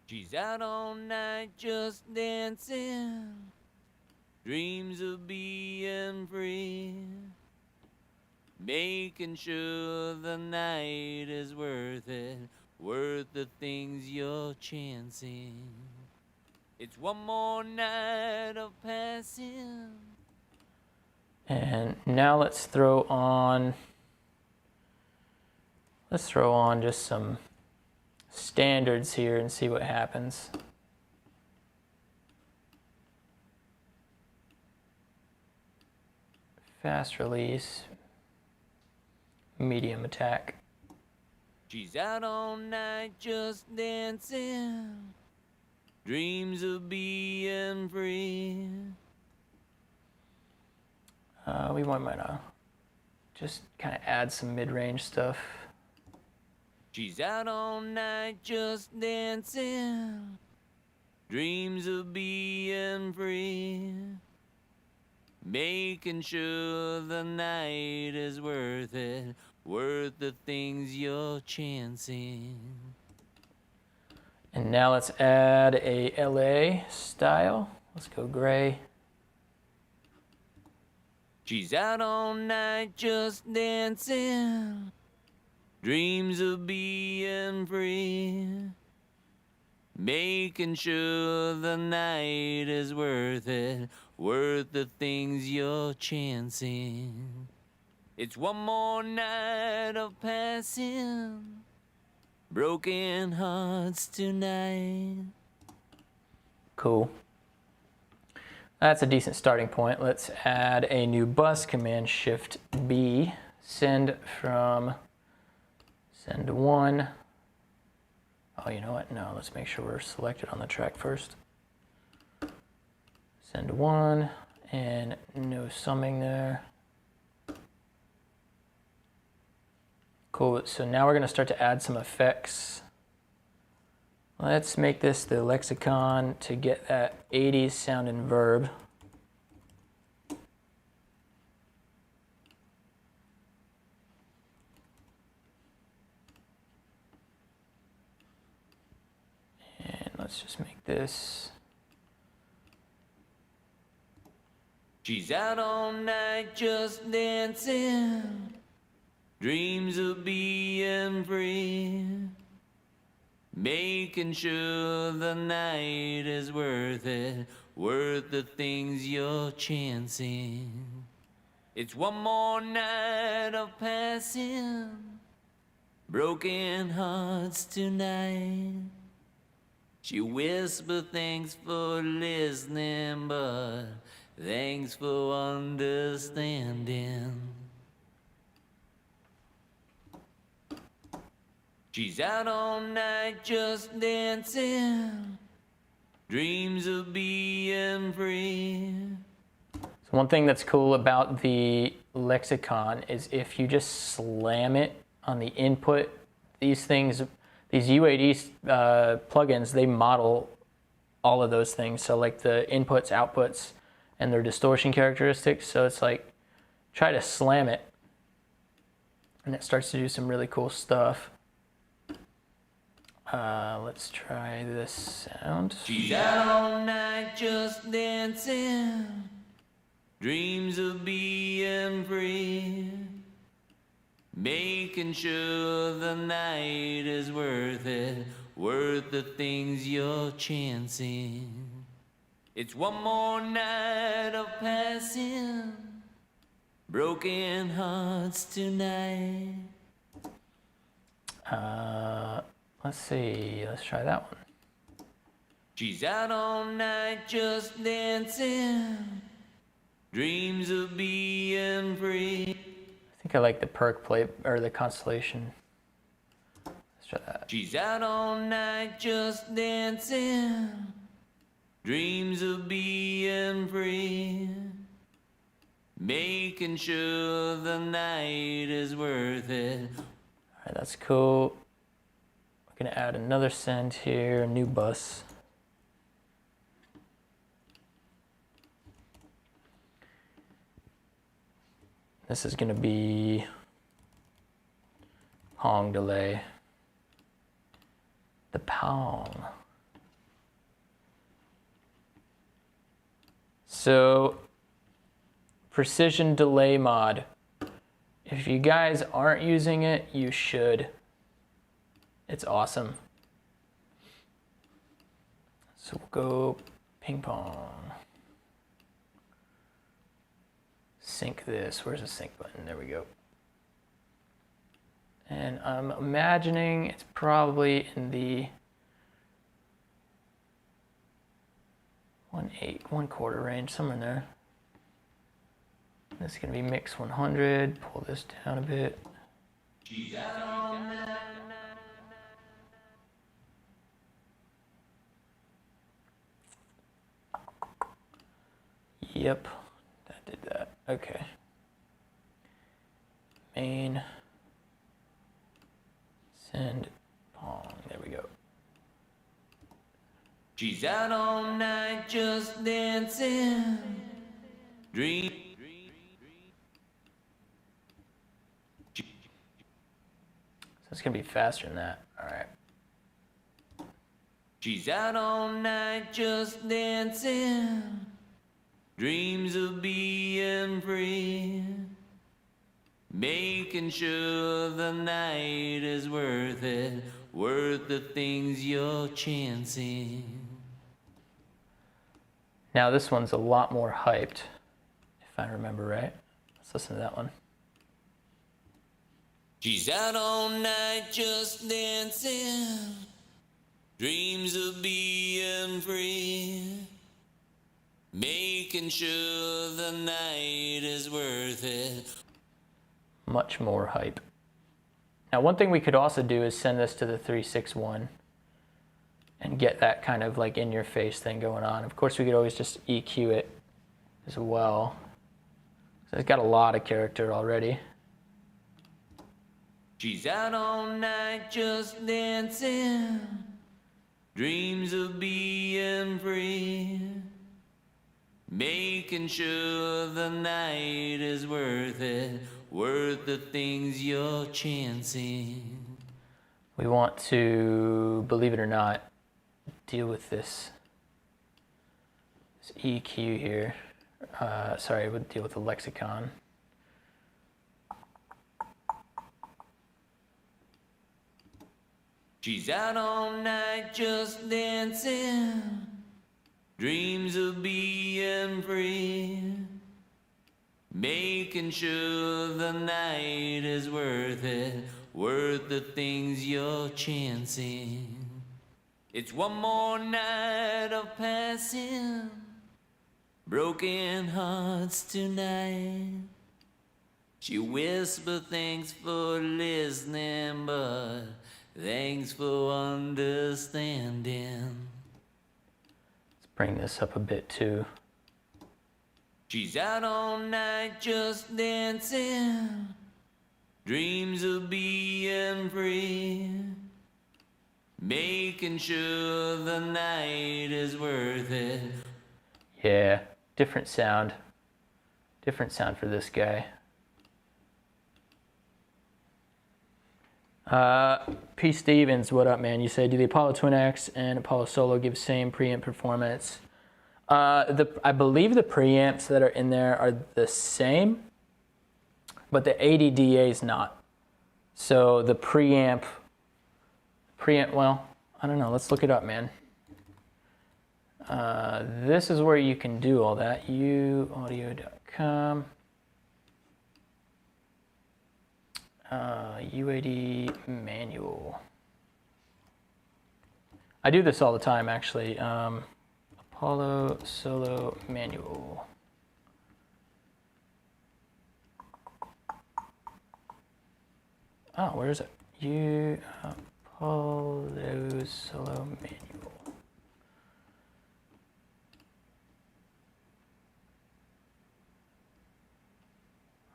She's out all night just dancing, dreams of being free, making sure the night is worth it, worth the things you're chancing. It's one more night of passing. And now let's throw on just some standards here and see what happens. Fast release, medium attack. She's out all night just dancing, dreams of being free. We might just kind of add some mid-range stuff. She's out all night just dancing, dreams of being free, making sure the night is worth it, worth the things you're chancing. And now let's add a LA style. Let's go gray. She's out all night just dancing, dreams of being free, making sure the night is worth it, worth the things you're chancing. It's one more night of passing, broken hearts tonight. Cool. That's a decent starting point. Let's add a new bus, Command Shift B, send from send one. Oh, you know what? No, let's make sure we're selected on the track first. Send one and no summing there. Cool, so now we're gonna start to add some effects. Let's make this the lexicon to get that 80s sounding verb. And let's just make this. She's out all night just dancing, dreams of being free, making sure the night is worth it, worth the things you're chancing. It's one more night of passing, broken hearts tonight. She whispered thanks for listening, but thanks for understanding. She's out all night just dancing, dreams of being free. So one thing that's cool about the lexicon is if you just slam it on the input, these things, these UAD plugins, they model all of those things. So like the inputs, outputs, and their distortion characteristics. So it's like, try to slam it, and it starts to do some really cool stuff. Let's try this sound. She's out all night just dancing, dreams of being free, making sure the night is worth it, worth the things you're chancing. It's one more night of passing, broken hearts tonight. Let's see, let's try that one. She's out all night just dancing, dreams of being free. I think I like the perk play, or the constellation. Let's try that. She's out all night just dancing, dreams of being free, making sure the night is worth it. All right, that's cool. We're gonna add another send here, a new bus. This is gonna be Pong delay. The Pong. So, precision delay mod. If you guys aren't using it, you should. It's awesome. So we'll go ping pong. Sync this. Where's the sync button? There we go. And I'm imagining it's probably in the 1/8, 1/4 range, somewhere in there. This is gonna be mix 100. Pull this down a bit. Yep, that did that. Okay. Main. Send Pong. There we go. She's out all night just dancing, dream. So it's gonna be faster than that. All right. She's out all night just dancing, dreams of being free, making sure the night is worth it, worth the things you're chancing. Now this one's a lot more hyped, if I remember right. Let's listen to that one. She's out all night just dancing, dreams of being free, making sure the night is worth it. much more hype. Now, one thing we could also do is send this to the 361 and get that kind of like in your face thing going on. Of course, we could always just EQ it as well. So it's got a lot of character already. She's out all night just dancing, dreams of being free, making sure the night is worth it, worth the things you're chancing. We want to, believe it or not, deal with this EQ here. Sorry, we'll deal with the lexicon. She's out all night just dancing, dreams of being free, making sure the night is worth it, worth the things you're chancing. It's one more night of passing, broken hearts tonight. She whispered thanks for listening, but thanks for understanding. Let's bring this up a bit too. She's out all night just dancing, dreams of being free, making sure the night is worth it. Yeah, different sound. Different sound for this guy. P. Stevens, what up, man? You say, do the Apollo Twin X and Apollo Solo give same preamp performance? I believe the preamps that are in there are the same, but the ADDA is not. So the preamp, well, I don't know. Let's look it up, man. This is where you can do all that. uaudio.com. UAD manual. I do this all the time, actually. Apollo Solo manual. Oh, where is it? Apollo Solo manual.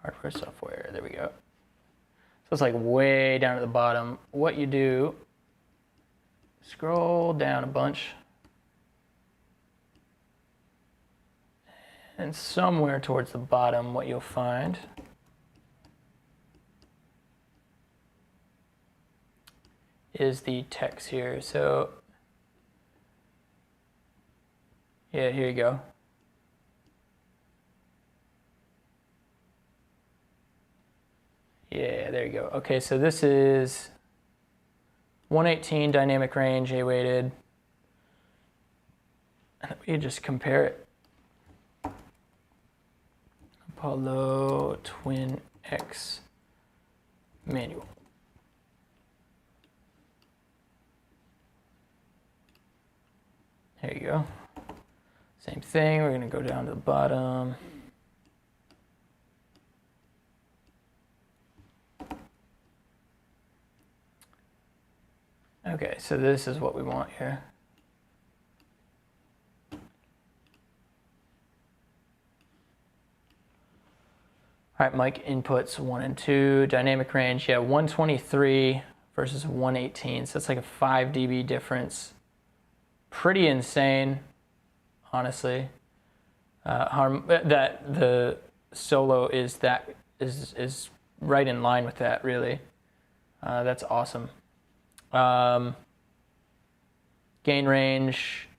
Hardware, software. There we go. So it's like way down at the bottom. What you do, scroll down a bunch. And somewhere towards the bottom, what you'll find is the text here. So, yeah, here you go. Yeah, there you go. Okay, so this is 118 dynamic range, A-weighted. You just compare it. Apollo Twin X manual. There you go. Same thing, we're gonna go down to the bottom. Okay, so this is what we want here. All right, mic inputs 1 and 2, dynamic range, yeah, 123 versus 118, so that's like a 5 dB difference. Pretty insane, honestly. That the Solo is right in line with that, really. That's awesome. Gain range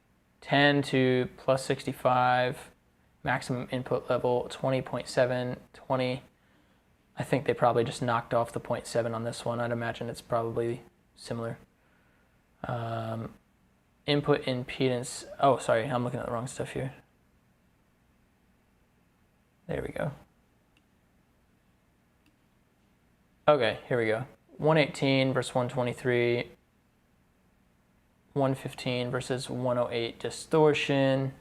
10 to plus 65, maximum input level 20.7, 20. I think they probably just knocked off the 0.7 on this one. I'd imagine it's probably similar. Input impedance, oh sorry, I'm looking at the wrong stuff here. There we go. Okay, here we go. 118 versus 123, 115 versus 108 distortion.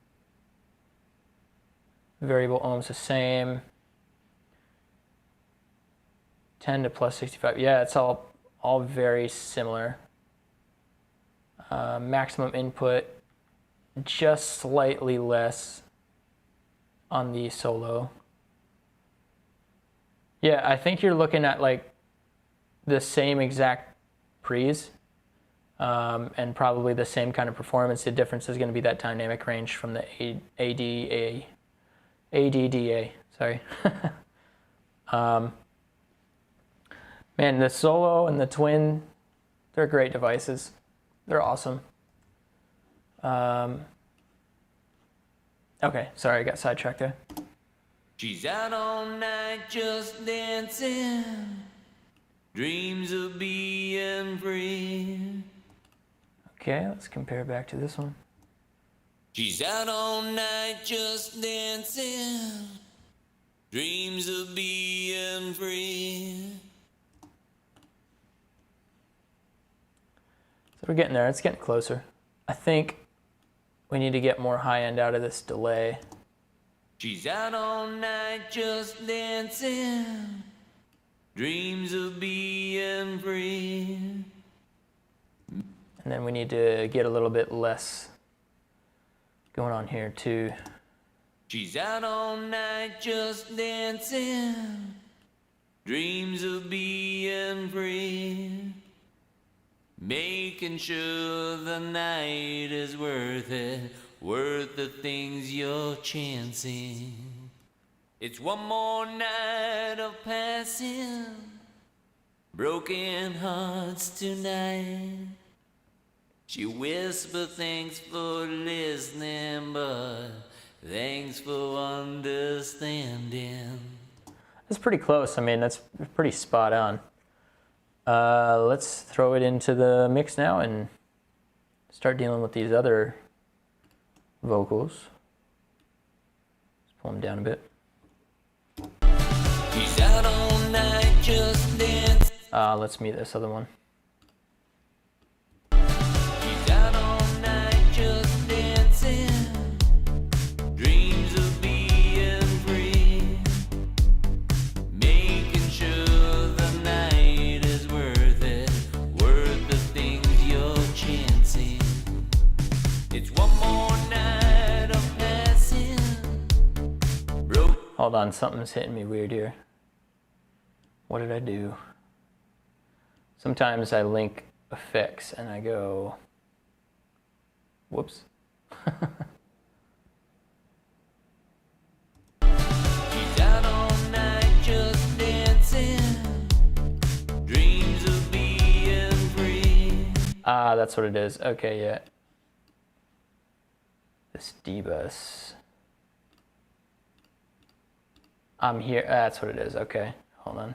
Variable ohms the same. 10 to plus 65. Yeah, it's all very similar. Maximum input, just slightly less on the solo. Yeah, I think you're looking at like the same exact pre's and probably the same kind of performance. The difference is going to be that dynamic range from the ADDA. Sorry. Man, the Solo and the Twin, they're great devices. They're awesome. Okay, sorry, I got sidetracked there. She's out all night just dancing, dreams of being free. Okay, let's compare back to this one. She's out all night just dancing, dreams of being free. So we're getting there, it's getting closer. I think we need to get more high end out of this delay. She's out all night just dancing, dreams of being free. And then we need to get a little bit less going on here too. She's out all night just dancing, dreams of being free. Making sure the night is worth it, worth the things you're chancing. It's one more night of passing, broken hearts tonight. She whispered thanks for listening, but thanks for understanding. That's pretty close. I mean, that's pretty spot on. Let's throw it into the mix now and start dealing with these other vocals. Let's pull them down a bit. She's out all night just dancing. Let's meet this other one. She's out all night just dancing, dreams of being free. Making sure the night is worth it, worth the things you're chancing. It's one more night of passing. Hold on, something's hitting me weird here. What did I do? Sometimes I link effects and I go, whoops. She's out all night just dancing, dreams of being free. Ah, that's what it is. Okay, yeah. This D-bus. I'm here. That's what it is. Okay, hold on.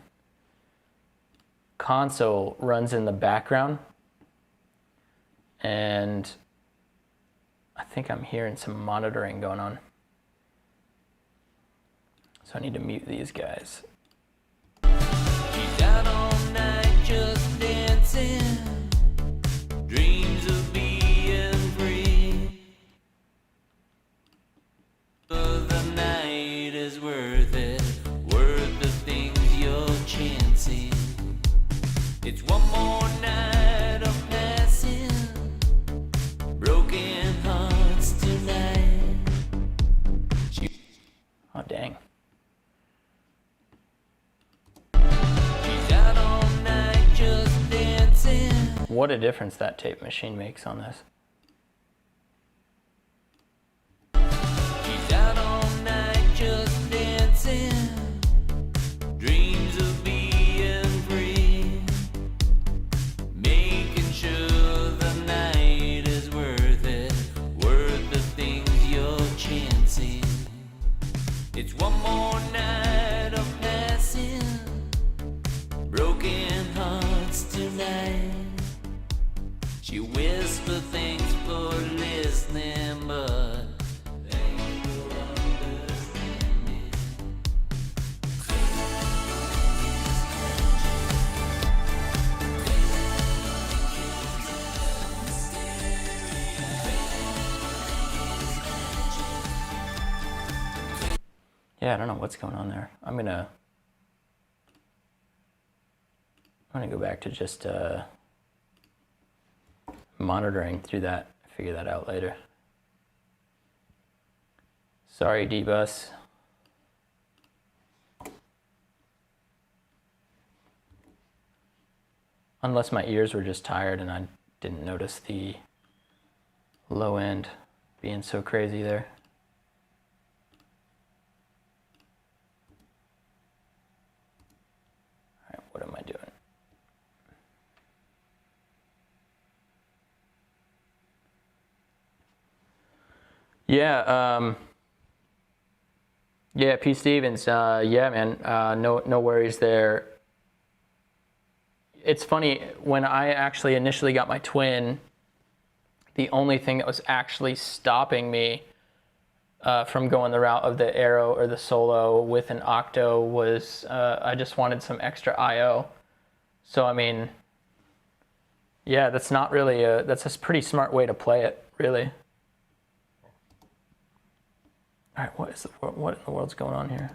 Console runs in the background, and I think I'm hearing some monitoring going on. So I need to mute these guys. She's out all night just dancing, dreams of being free. The night is worth it, worth the things you're chancing. It's one more night of passing, broken hearts tonight. Oh, dang. She's out all night just dancing. What a difference that tape machine makes on this. She's out all night just dancing, dreams of being free. Making sure the night is worth it, worth the things you're chancing. It's one more night of passing, broken hearts tonight. She whispered thanks for listening, but thanks for understanding. Yeah, I don't know what's going on there. I'm gonna I'm gonna go back to just monitoring through that. Figure that out later. Sorry, D-Bus. Unless my ears were just tired and I didn't notice the low end being so crazy there. All right, what am I doing? Yeah, yeah, P. Stevens, yeah, man, no worries there. It's funny, when I actually initially got my twin, the only thing that was actually stopping me from going the route of the Aero or the Solo with an Octo was I just wanted some extra I/O. So, I mean, yeah, that's not really that's a pretty smart way to play it, really. All right, what in the world's going on here?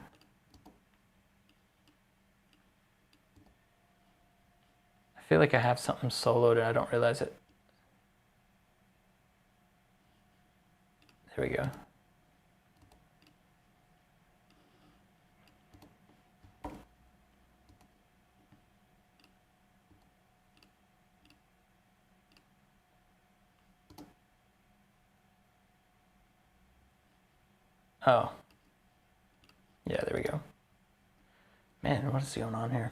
I feel like I have something soloed and I don't realize it. There we go. Oh. Yeah, there we go. Man, what is going on here?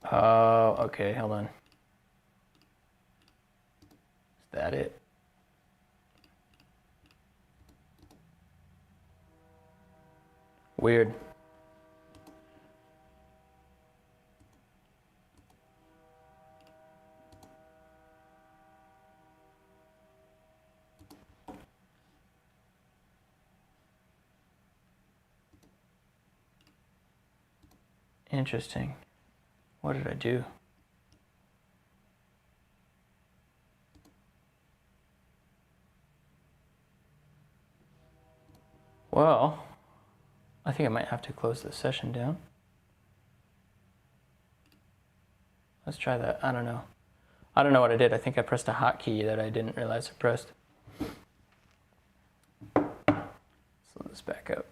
Oh, okay, hold on. Is that it? Weird. Interesting. What did I do? Well, I think I might have to close the session down. Let's try that. I don't know. I don't know what I did. I think I pressed a hotkey that I didn't realize I pressed. Let's let this back up.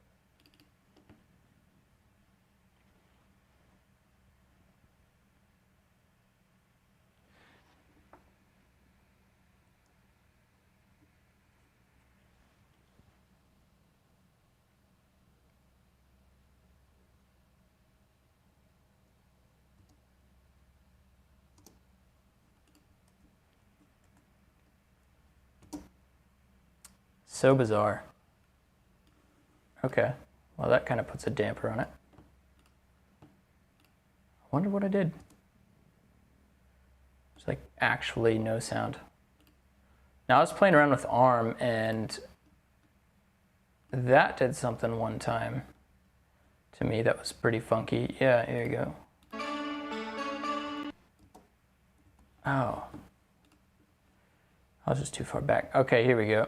So bizarre. Okay, well that kind of puts a damper on it. I wonder what I did. There's like actually no sound. Now I was playing around with ARM and that did something one time to me that was pretty funky. Yeah, here you go. Oh. I was just too far back. Okay, here we go.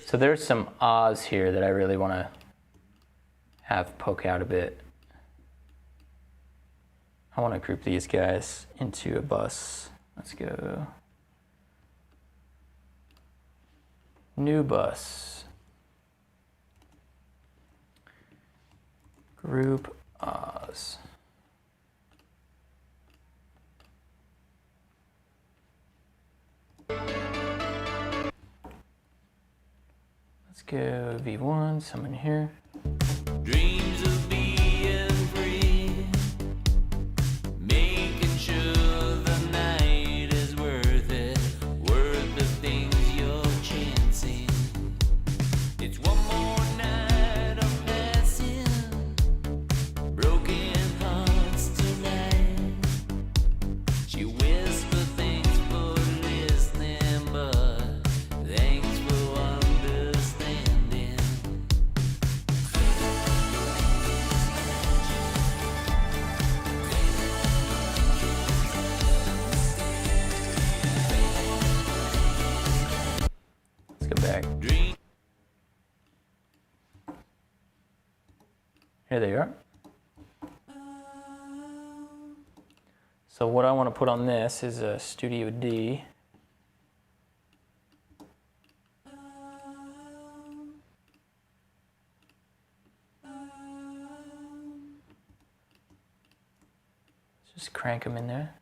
So there's some ahs here that I really want to have poke out a bit. I want to group these guys into a bus. Let's go New bus. Group Oz. Let's go V1, someone here. Dreams of being free, making sure the night is worth it, worth the things you're chancing. It's one more night of passing, broken hearts tonight. She whispered thanks for listening, but thanks for understanding. Let's go back. Dream. Here they are. So what I want to put on this is a Studio D. Just crank them in there.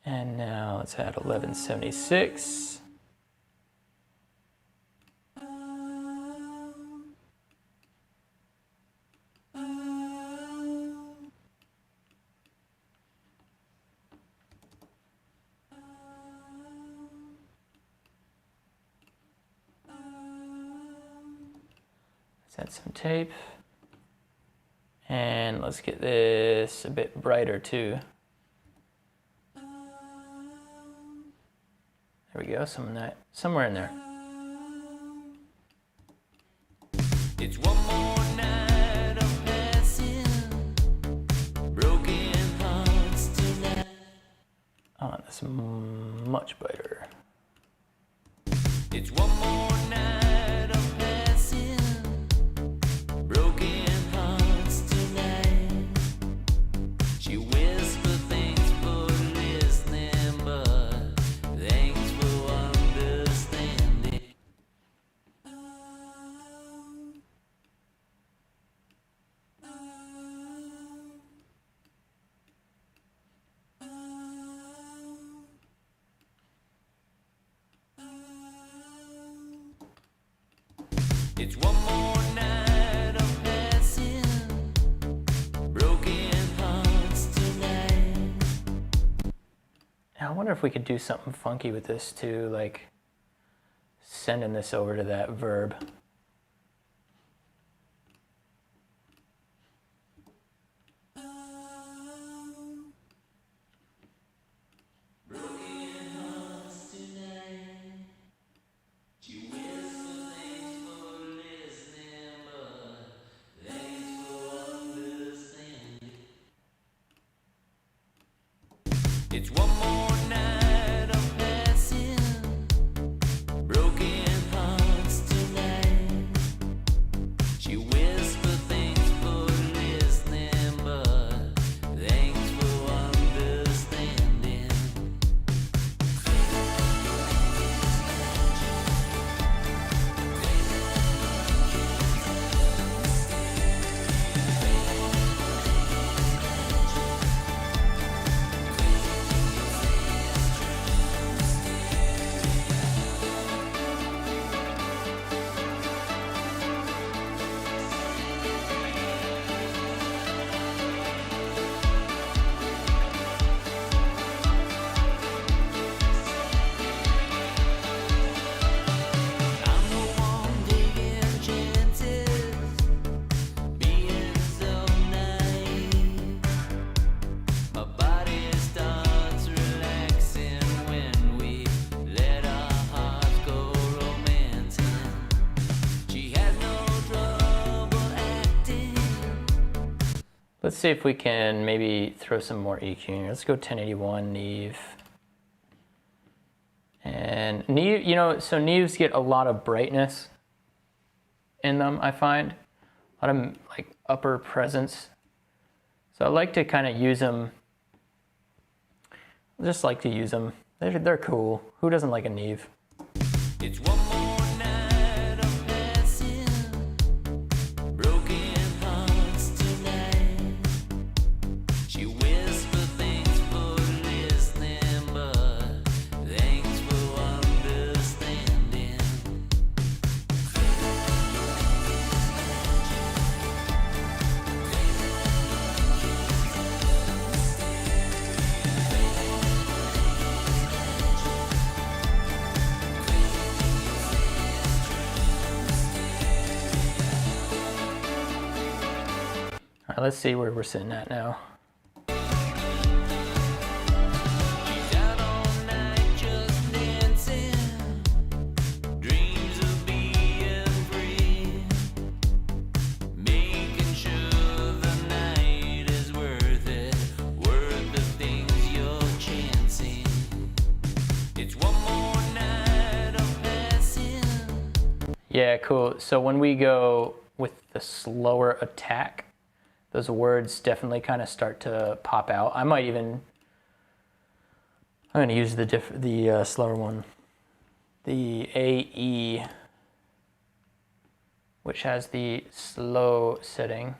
And now let's add 1176. Let's add some tape. And let's get this a bit brighter too. There we go, somewhere in there. It's one more night of passing, broken hearts tonight. Oh, that's much brighter. It's one more night of passing, broken hearts tonight. She whispered thanks for listening, but thanks for understanding. It's one more night of passing, broken hearts tonight. Now, I wonder if we could do something funky with this too, like sending this over to that verb. It's one more night of passing, broken hearts tonight. She whispered thanks for listening, but thanks for understanding. I'm the one taking chances, being so naive. My body starts relaxing when we let our hearts go romancing. She has no trouble acting. Let's see if we can maybe throw some more EQ in here. Let's go 1081 Neve. And Neve, so Neves get a lot of brightness in them, I find. A lot of like upper presence. So I like to kind of use them. I just like to use them. They're cool. Who doesn't like a Neve? It's one more night of passing, broken hearts tonight. She whispered things for listening, but thanks for understanding. All right, let's see where we're sitting at now. She's out all night just dancing, dreams of being free, making sure the night is worth it, worth the things you're chancing. It's one more night of passing. Yeah, cool. So when we go with the slower attack, those words definitely kind of start to pop out. I'm going to use the slower one, the AE, which has the slow setting.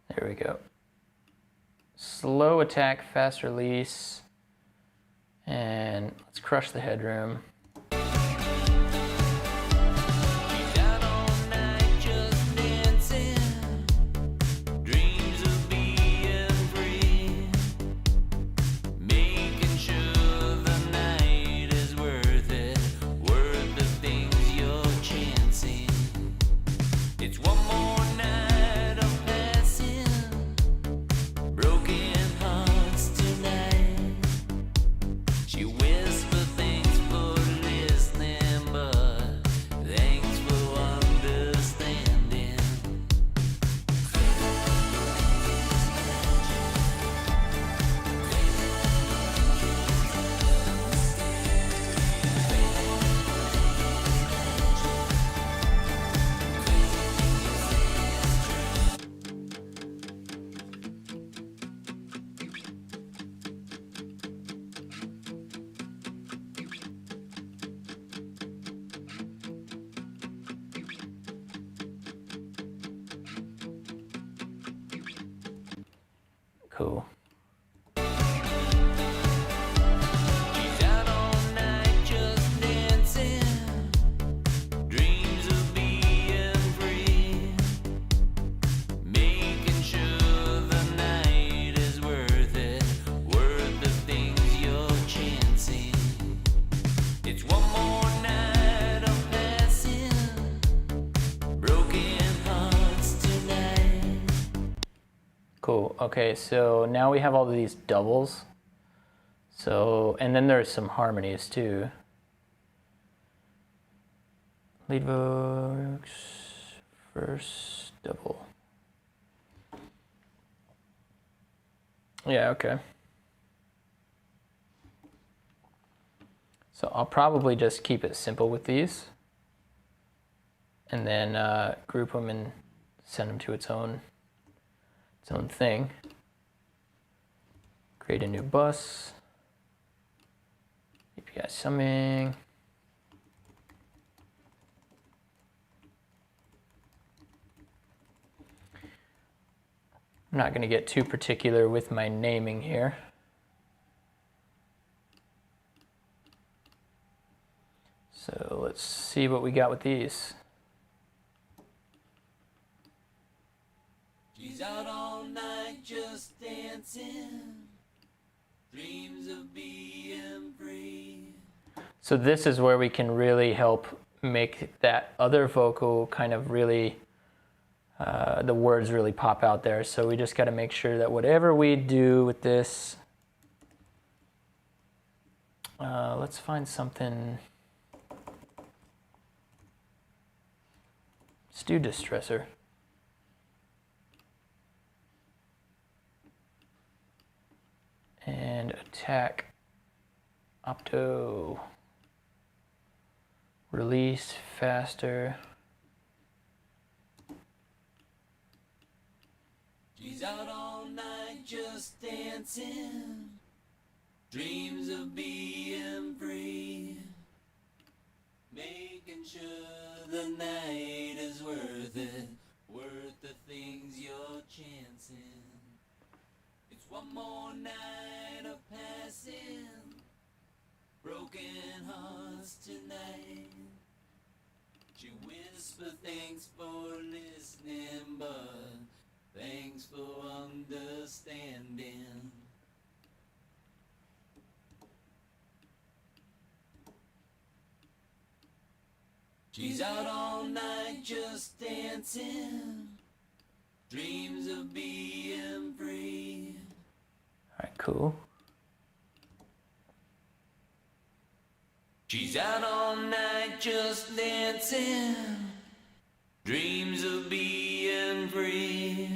There we go. Slow attack, fast release, and let's crush the headroom. Cool. She's out all night just dancing, dreams of being free, making sure the night is worth it, worth the things you're chancing. It's one more night of passing, broken hearts tonight. Cool. Okay, so now we have all of these doubles. So, and then there's some harmonies too. Lead vocals, first double. Yeah, okay. So I'll probably just keep it simple with these, and then group them and send them to its own thing. Create a new bus. API summing. I'm not going to get too particular with my naming here. So let's see what we got with these. She's out all night just dancing, dreams of being free. So this is where we can really help make that other vocal kind of really, the words really pop out there. So we just got to make sure that whatever we do with this, let's find something. Let's do distressor. And attack, opto, release faster, She's out all night just dancing, dreams of being free, making sure the night is worth it, worth the things you're chancing. It's one more night of passing, broken hearts tonight. She whispered thanks for listening, but thanks for understanding. She's out all night just dancing, dreams of being free. All right, cool. She's out all night just dancing, dreams of being free,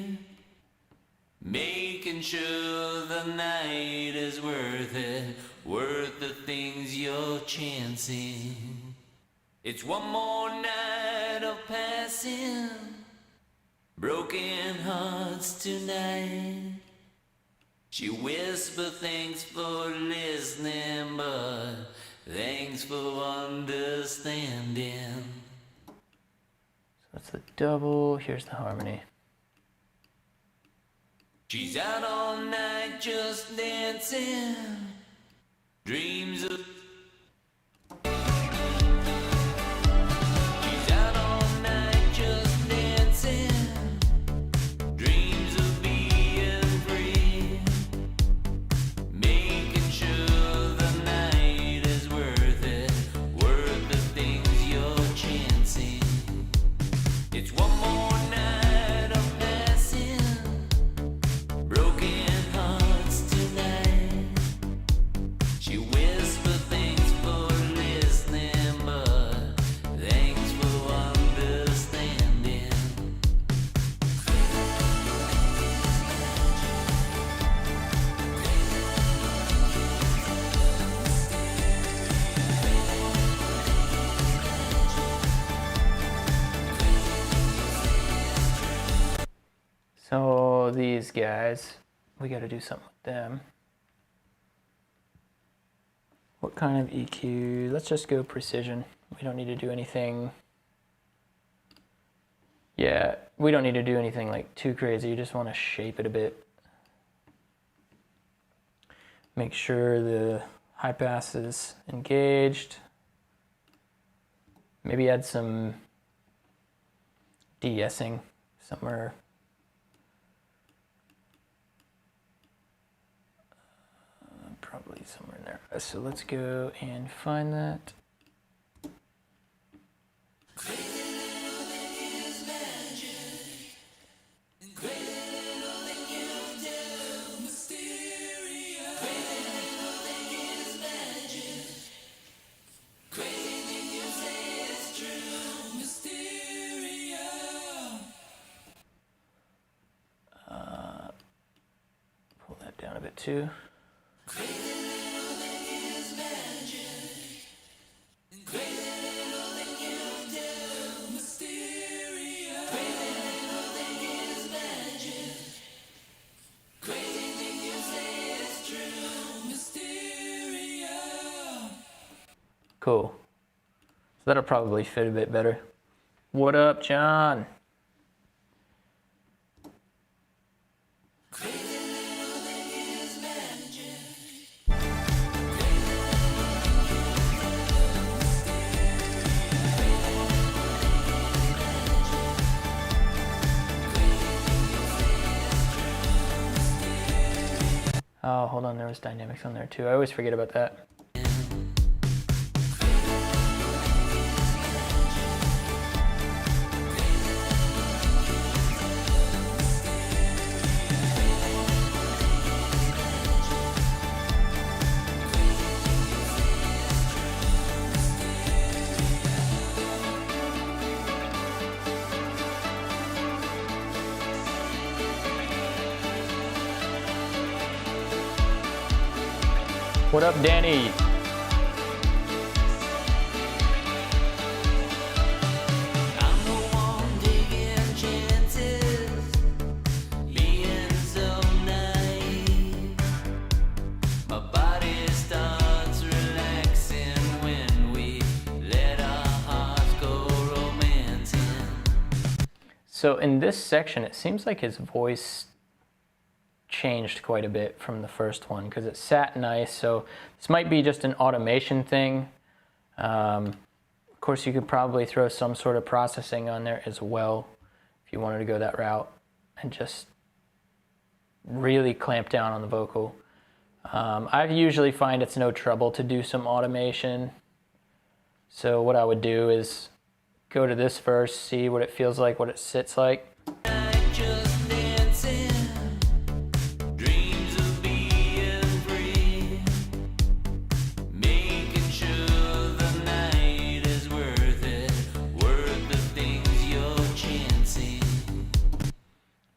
making sure the night is worth it, worth the things you're chancing. It's one more night of passing, broken hearts tonight. She whispered thanks for listening, but thanks for understanding. So that's the double. Here's the harmony. She's out all night just dancing, dreams of. She's out all night just dancing, dreams of being free, making sure the night is worth it, worth the things you're chancing. It's one more night of passing, broken hearts tonight. She whispered thanks for listening, but thanks for understanding. So these guys, we got to do something with them. What kind of EQ? Let's just go precision. We don't need to do anything. Yeah, we don't need to do anything like too crazy. You just want to shape it a bit. Make sure the high pass is engaged. Maybe add some de-essing somewhere. Probably somewhere in there. So let's go and find that. Pull that down a bit too. Cool. So that'll probably fit a bit better. What up, John? Oh, hold on, there was dynamics on there too. I always forget about that. What up, Danny? I'm the one taking chances, being So in this section, it seems like his voice changed quite a bit from the first one because it sat nice. So this might be just an automation thing. Of course, you could probably throw some sort of processing on there as well if you wanted to go that route and just really clamp down on the vocal. I usually find it's no trouble to do some automation. So what I would do is go to this verse, see what it feels like, what it sits like.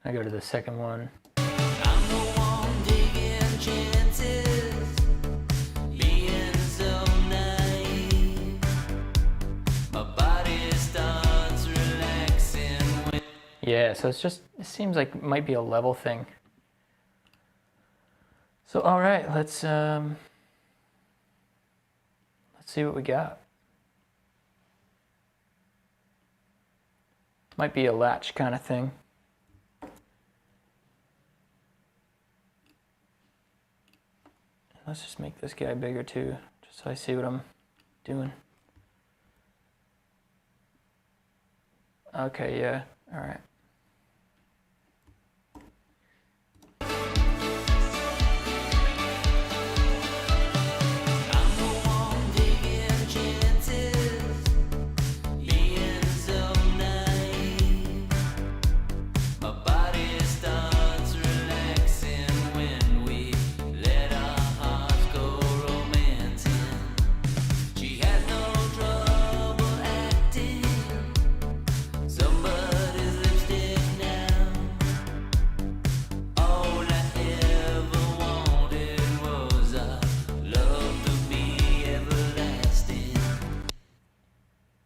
I go to the second one. Yeah, so it's just, it seems like it might be a level thing. So all right, let's see what we got. Might be a latch kind of thing. Let's just make this guy bigger too, just so I see what I'm doing. Okay, yeah, all right.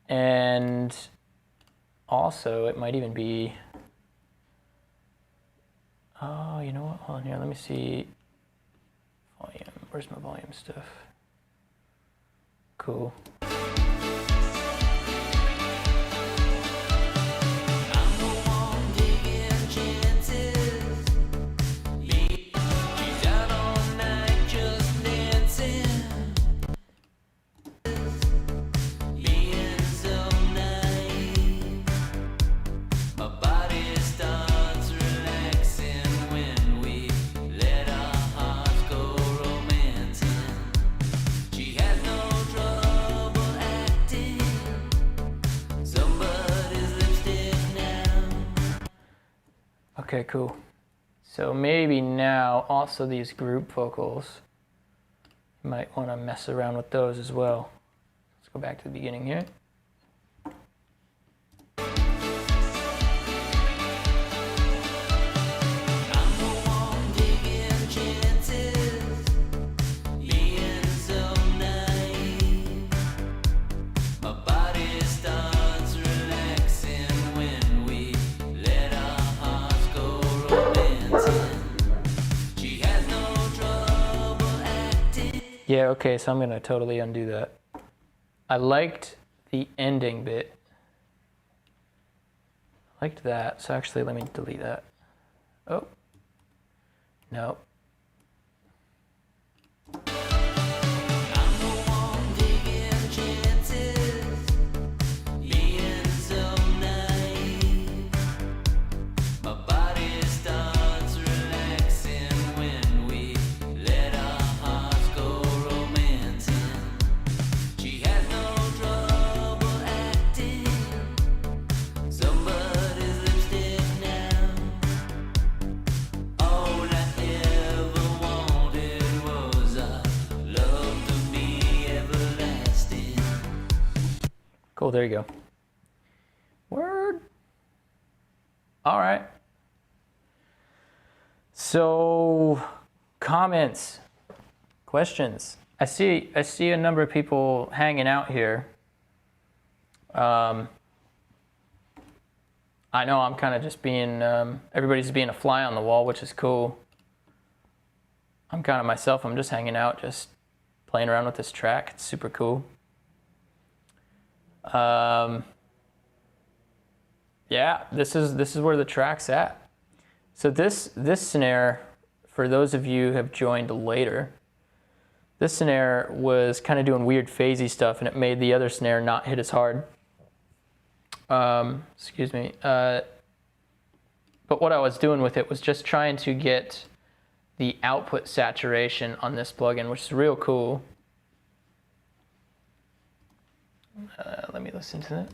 And also, it might even be, oh, you know what, hold on here, let me see, volume, where's my volume stuff? Cool. Okay, cool. So maybe now also these group vocals, you might want to mess around with those as well. Let's go back to the beginning here. Yeah, okay, so I'm gonna totally undo that. I liked the ending bit. I liked that, so actually let me delete that. Oh, no. Cool, there you go. Word. All right. So, comments, questions. I see a number of people hanging out here. I know I'm kind of just being, everybody's being a fly on the wall, which is cool. I'm kind of myself, I'm just hanging out, just playing around with this track. It's super cool. yeah, this is where the track's at. So this snare, for those of you who have joined later, this snare was kind of doing weird phasey stuff, and it made the other snare not hit as hard. Excuse me. But what I was doing with it was just trying to get the output saturation on this plugin, which is real cool. Let me listen to that.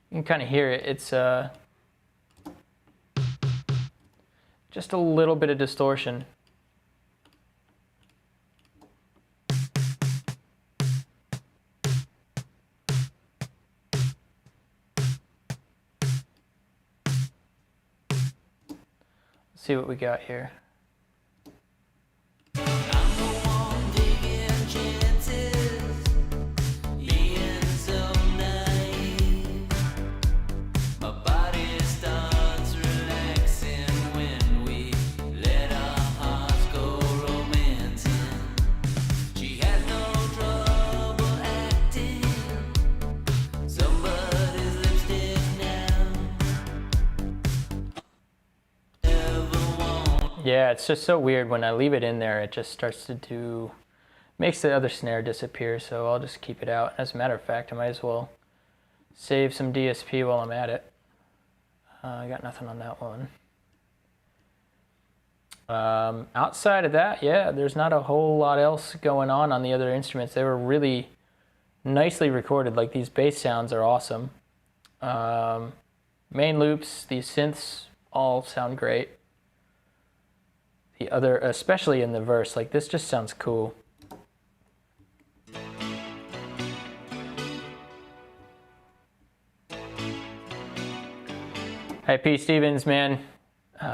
You can kind of hear it. It's just a little bit of distortion. Let's see what we got here. Yeah, it's just so weird when I leave it in there, it just starts to do, makes the other snare disappear, so I'll just keep it out. As a matter of fact, I might as well save some DSP while I'm at it. I got nothing on that one. Outside of that, yeah, there's not a whole lot else going on the other instruments. They were really nicely recorded. Like, these bass sounds are awesome. Main loops, these synths all sound great. The other, especially in the verse, like this just sounds cool. Hey, P. Stevens, man,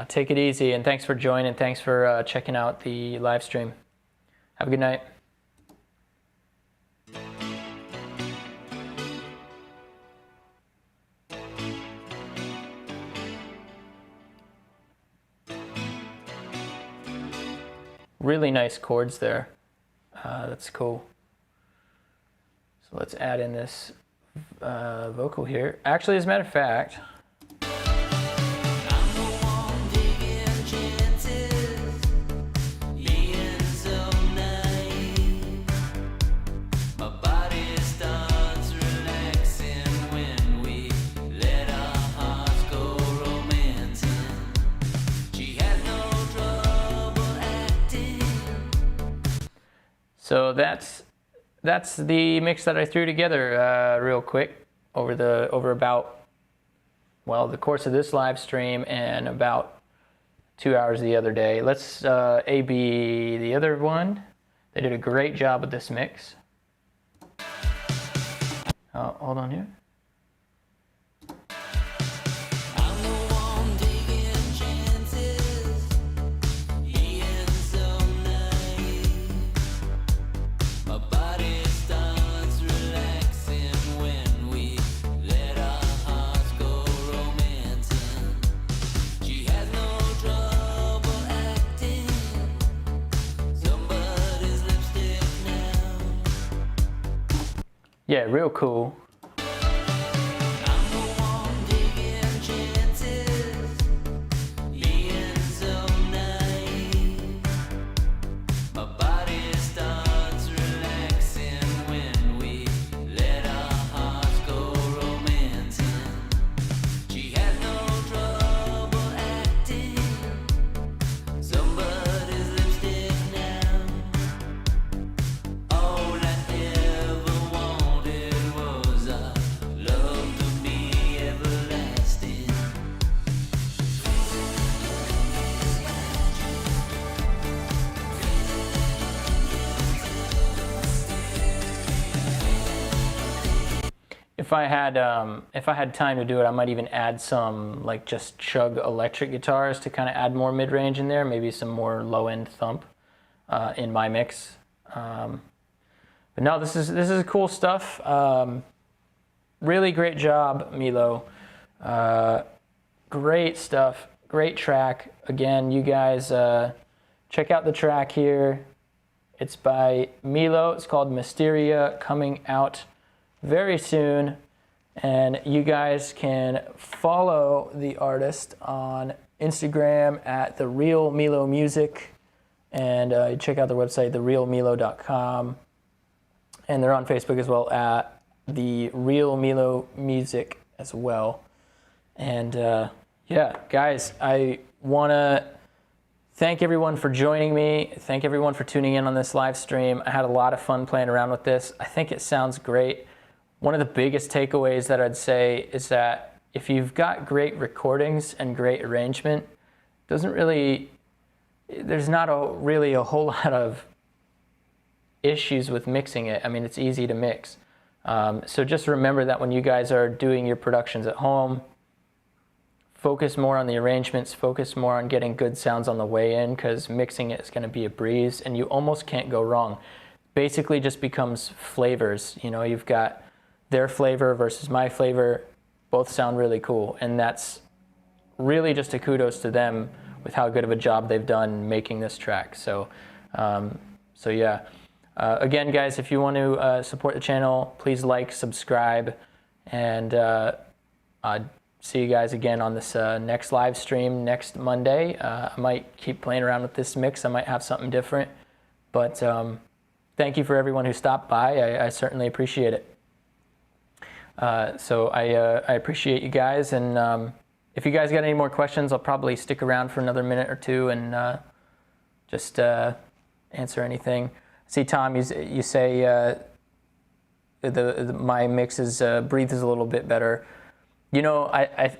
take it easy, and thanks for joining. Thanks for checking out the live stream. Have a good night. Really nice chords there. That's cool. So let's add in this vocal here. Actually, as a matter of fact, so that's the mix that I threw together real quick over about, well, the course of this live stream and about 2 hours the other day. Let's A/B the other one. They did a great job with this mix. Oh, hold on here. Yeah, real cool. If I had time to do it, I might even add some like just chug electric guitars to kind of add more mid-range in there, maybe some more low-end thump in my mix. But no, this is cool stuff. Really great job, Milo. Great stuff. great track. Again, you guys check out the track here. It's by Milo. It's called Mysteria, coming out very soon. And you guys can follow the artist on Instagram at The Real Milo Music. And check out their website, therealmilo.com. And they're on Facebook as well at The Real Milo Music as well. And yeah, guys, I want to thank everyone for joining me. Thank everyone for tuning in on this live stream. I had a lot of fun playing around with this. I think it sounds great. One of the biggest takeaways that I'd say is that if you've got great recordings and great arrangement, there's not really a whole lot of issues with mixing it. I mean, it's easy to mix. So just remember that when you guys are doing your productions at home, focus more on the arrangements, focus more on getting good sounds on the way in, because mixing it is going to be a breeze and you almost can't go wrong. Basically just becomes flavors. You know, you've got their flavor versus my flavor, both sound really cool. And that's really just a kudos to them with how good of a job they've done making this track. So, yeah. Again, guys, if you want to support the channel, please like, subscribe, and see you guys again on this next live stream next Monday. I might keep playing around with this mix. I might have something different. But thank you for everyone who stopped by. I certainly appreciate it. So I appreciate you guys. And if you guys got any more questions, I'll probably stick around for another minute or two and just answer anything. See, Tom, you say my mix is breathes a little bit better. You know,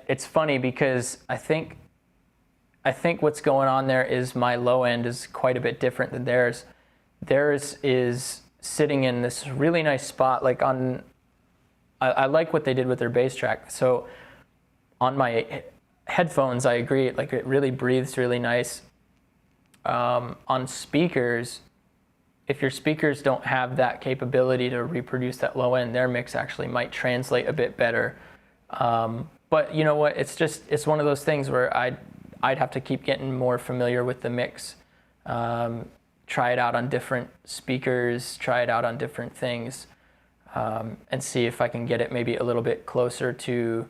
it's funny because I think what's going on there is my low end is quite a bit different than theirs. Theirs is sitting in this really nice spot, like on. I like what they did with their bass track. So on my headphones, I agree. Like it really breathes really nice. On speakers, if your speakers don't have that capability to reproduce that low end, their mix actually might translate a bit better. But you know what? It's one of those things where I'd have to keep getting more familiar with the mix. Try it out on different speakers. Try it out on different things. And see if I can get it maybe a little bit closer to,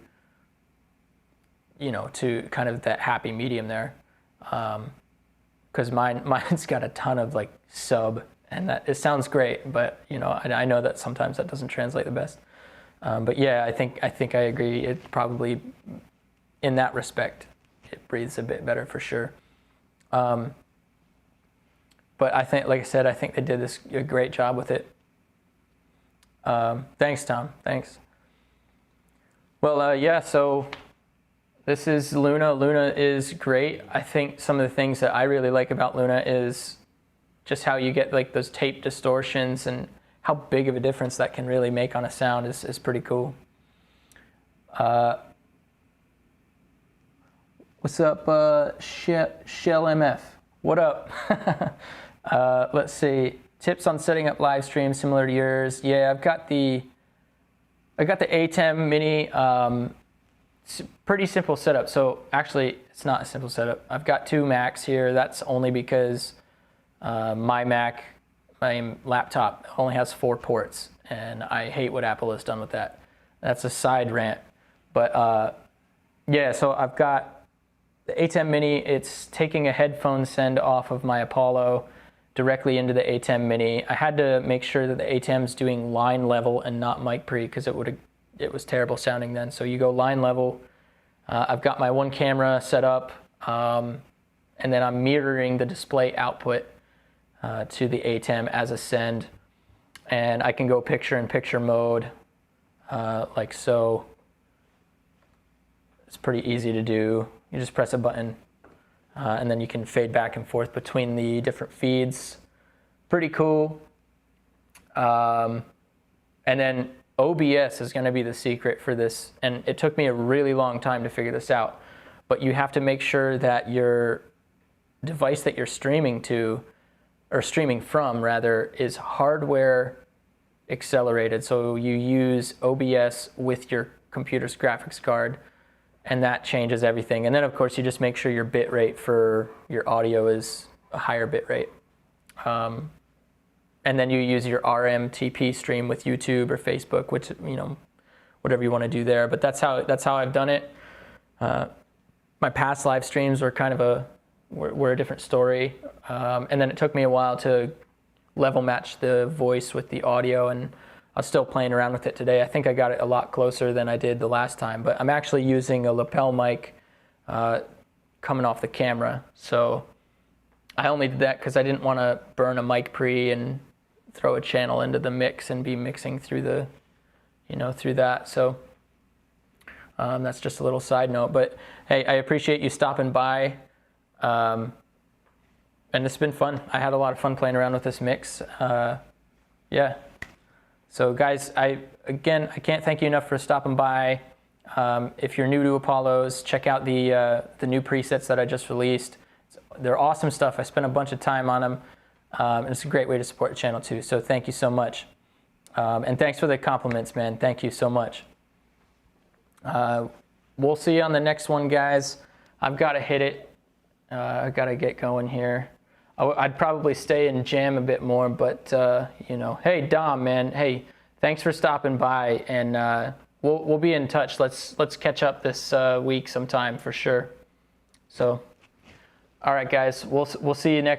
to kind of that happy medium there. Because mine's got a ton of like sub, and that it sounds great, but I know that sometimes that doesn't translate the best. But yeah, I think I agree. It probably, in that respect, it breathes a bit better for sure. But I think, like I said, I think they did a great job with it. Thanks, Tom. Thanks. Well, yeah, so this is Luna. Luna is great. I think some of the things that I really like about Luna is just how you get like those tape distortions and how big of a difference that can really make on a sound is pretty cool. What's up, Shell MF? What up? Let's see. Tips on setting up live streams similar to yours. Yeah, I've got the ATEM Mini. It's a pretty simple setup. So actually, it's not a simple setup. I've got two Macs here. That's only because my laptop only has 4 ports, and I hate what Apple has done with that. That's a side rant. But yeah, so I've got the ATEM Mini. It's taking a headphone send off of my Apollo directly into the ATEM Mini. I had to make sure that the ATEM's doing line level and not mic pre, because it was terrible sounding then. So you go line level. I've got my one camera set up, and then I'm mirroring the display output to the ATEM as a send, and I can go picture-in-picture mode, like so. It's pretty easy to do. You just press a button. And then you can fade back and forth between the different feeds. Pretty cool. And then OBS is going to be the secret for this. And it took me a really long time to figure this out. But you have to make sure that your device that you're streaming to, or streaming from rather, is hardware accelerated. So you use OBS with your computer's graphics card. and that changes everything. And then of course you just make sure your bit rate for your audio is a higher bit rate. And then you use your RMTP stream with YouTube or Facebook, which, you know, whatever you want to do there. But that's how I've done it. My past live streams were kind of were a different story. And then it took me a while to level match the voice with the audio, and I was still playing around with it today. I think I got it a lot closer than I did the last time, but I'm actually using a lapel mic coming off the camera. So I only did that because I didn't want to burn a mic pre and throw a channel into the mix and be mixing through the, you know, through that. So that's just a little side note, but hey, I appreciate you stopping by. And it's been fun. I had a lot of fun playing around with this mix. Yeah. So guys, I can't thank you enough for stopping by. If you're new to Apollos, check out the new presets that I just released. They're awesome stuff. I spent a bunch of time on them. And it's a great way to support the channel too. So thank you so much. And thanks for the compliments, man. Thank you so much. We'll see you on the next one, guys. I've got to hit it. I got to get going here. I'd probably stay and jam a bit more, but you know, hey Dom, man, hey, thanks for stopping by, and we'll be in touch. Let's catch up this week sometime for sure. So, all right, guys, we'll see you next.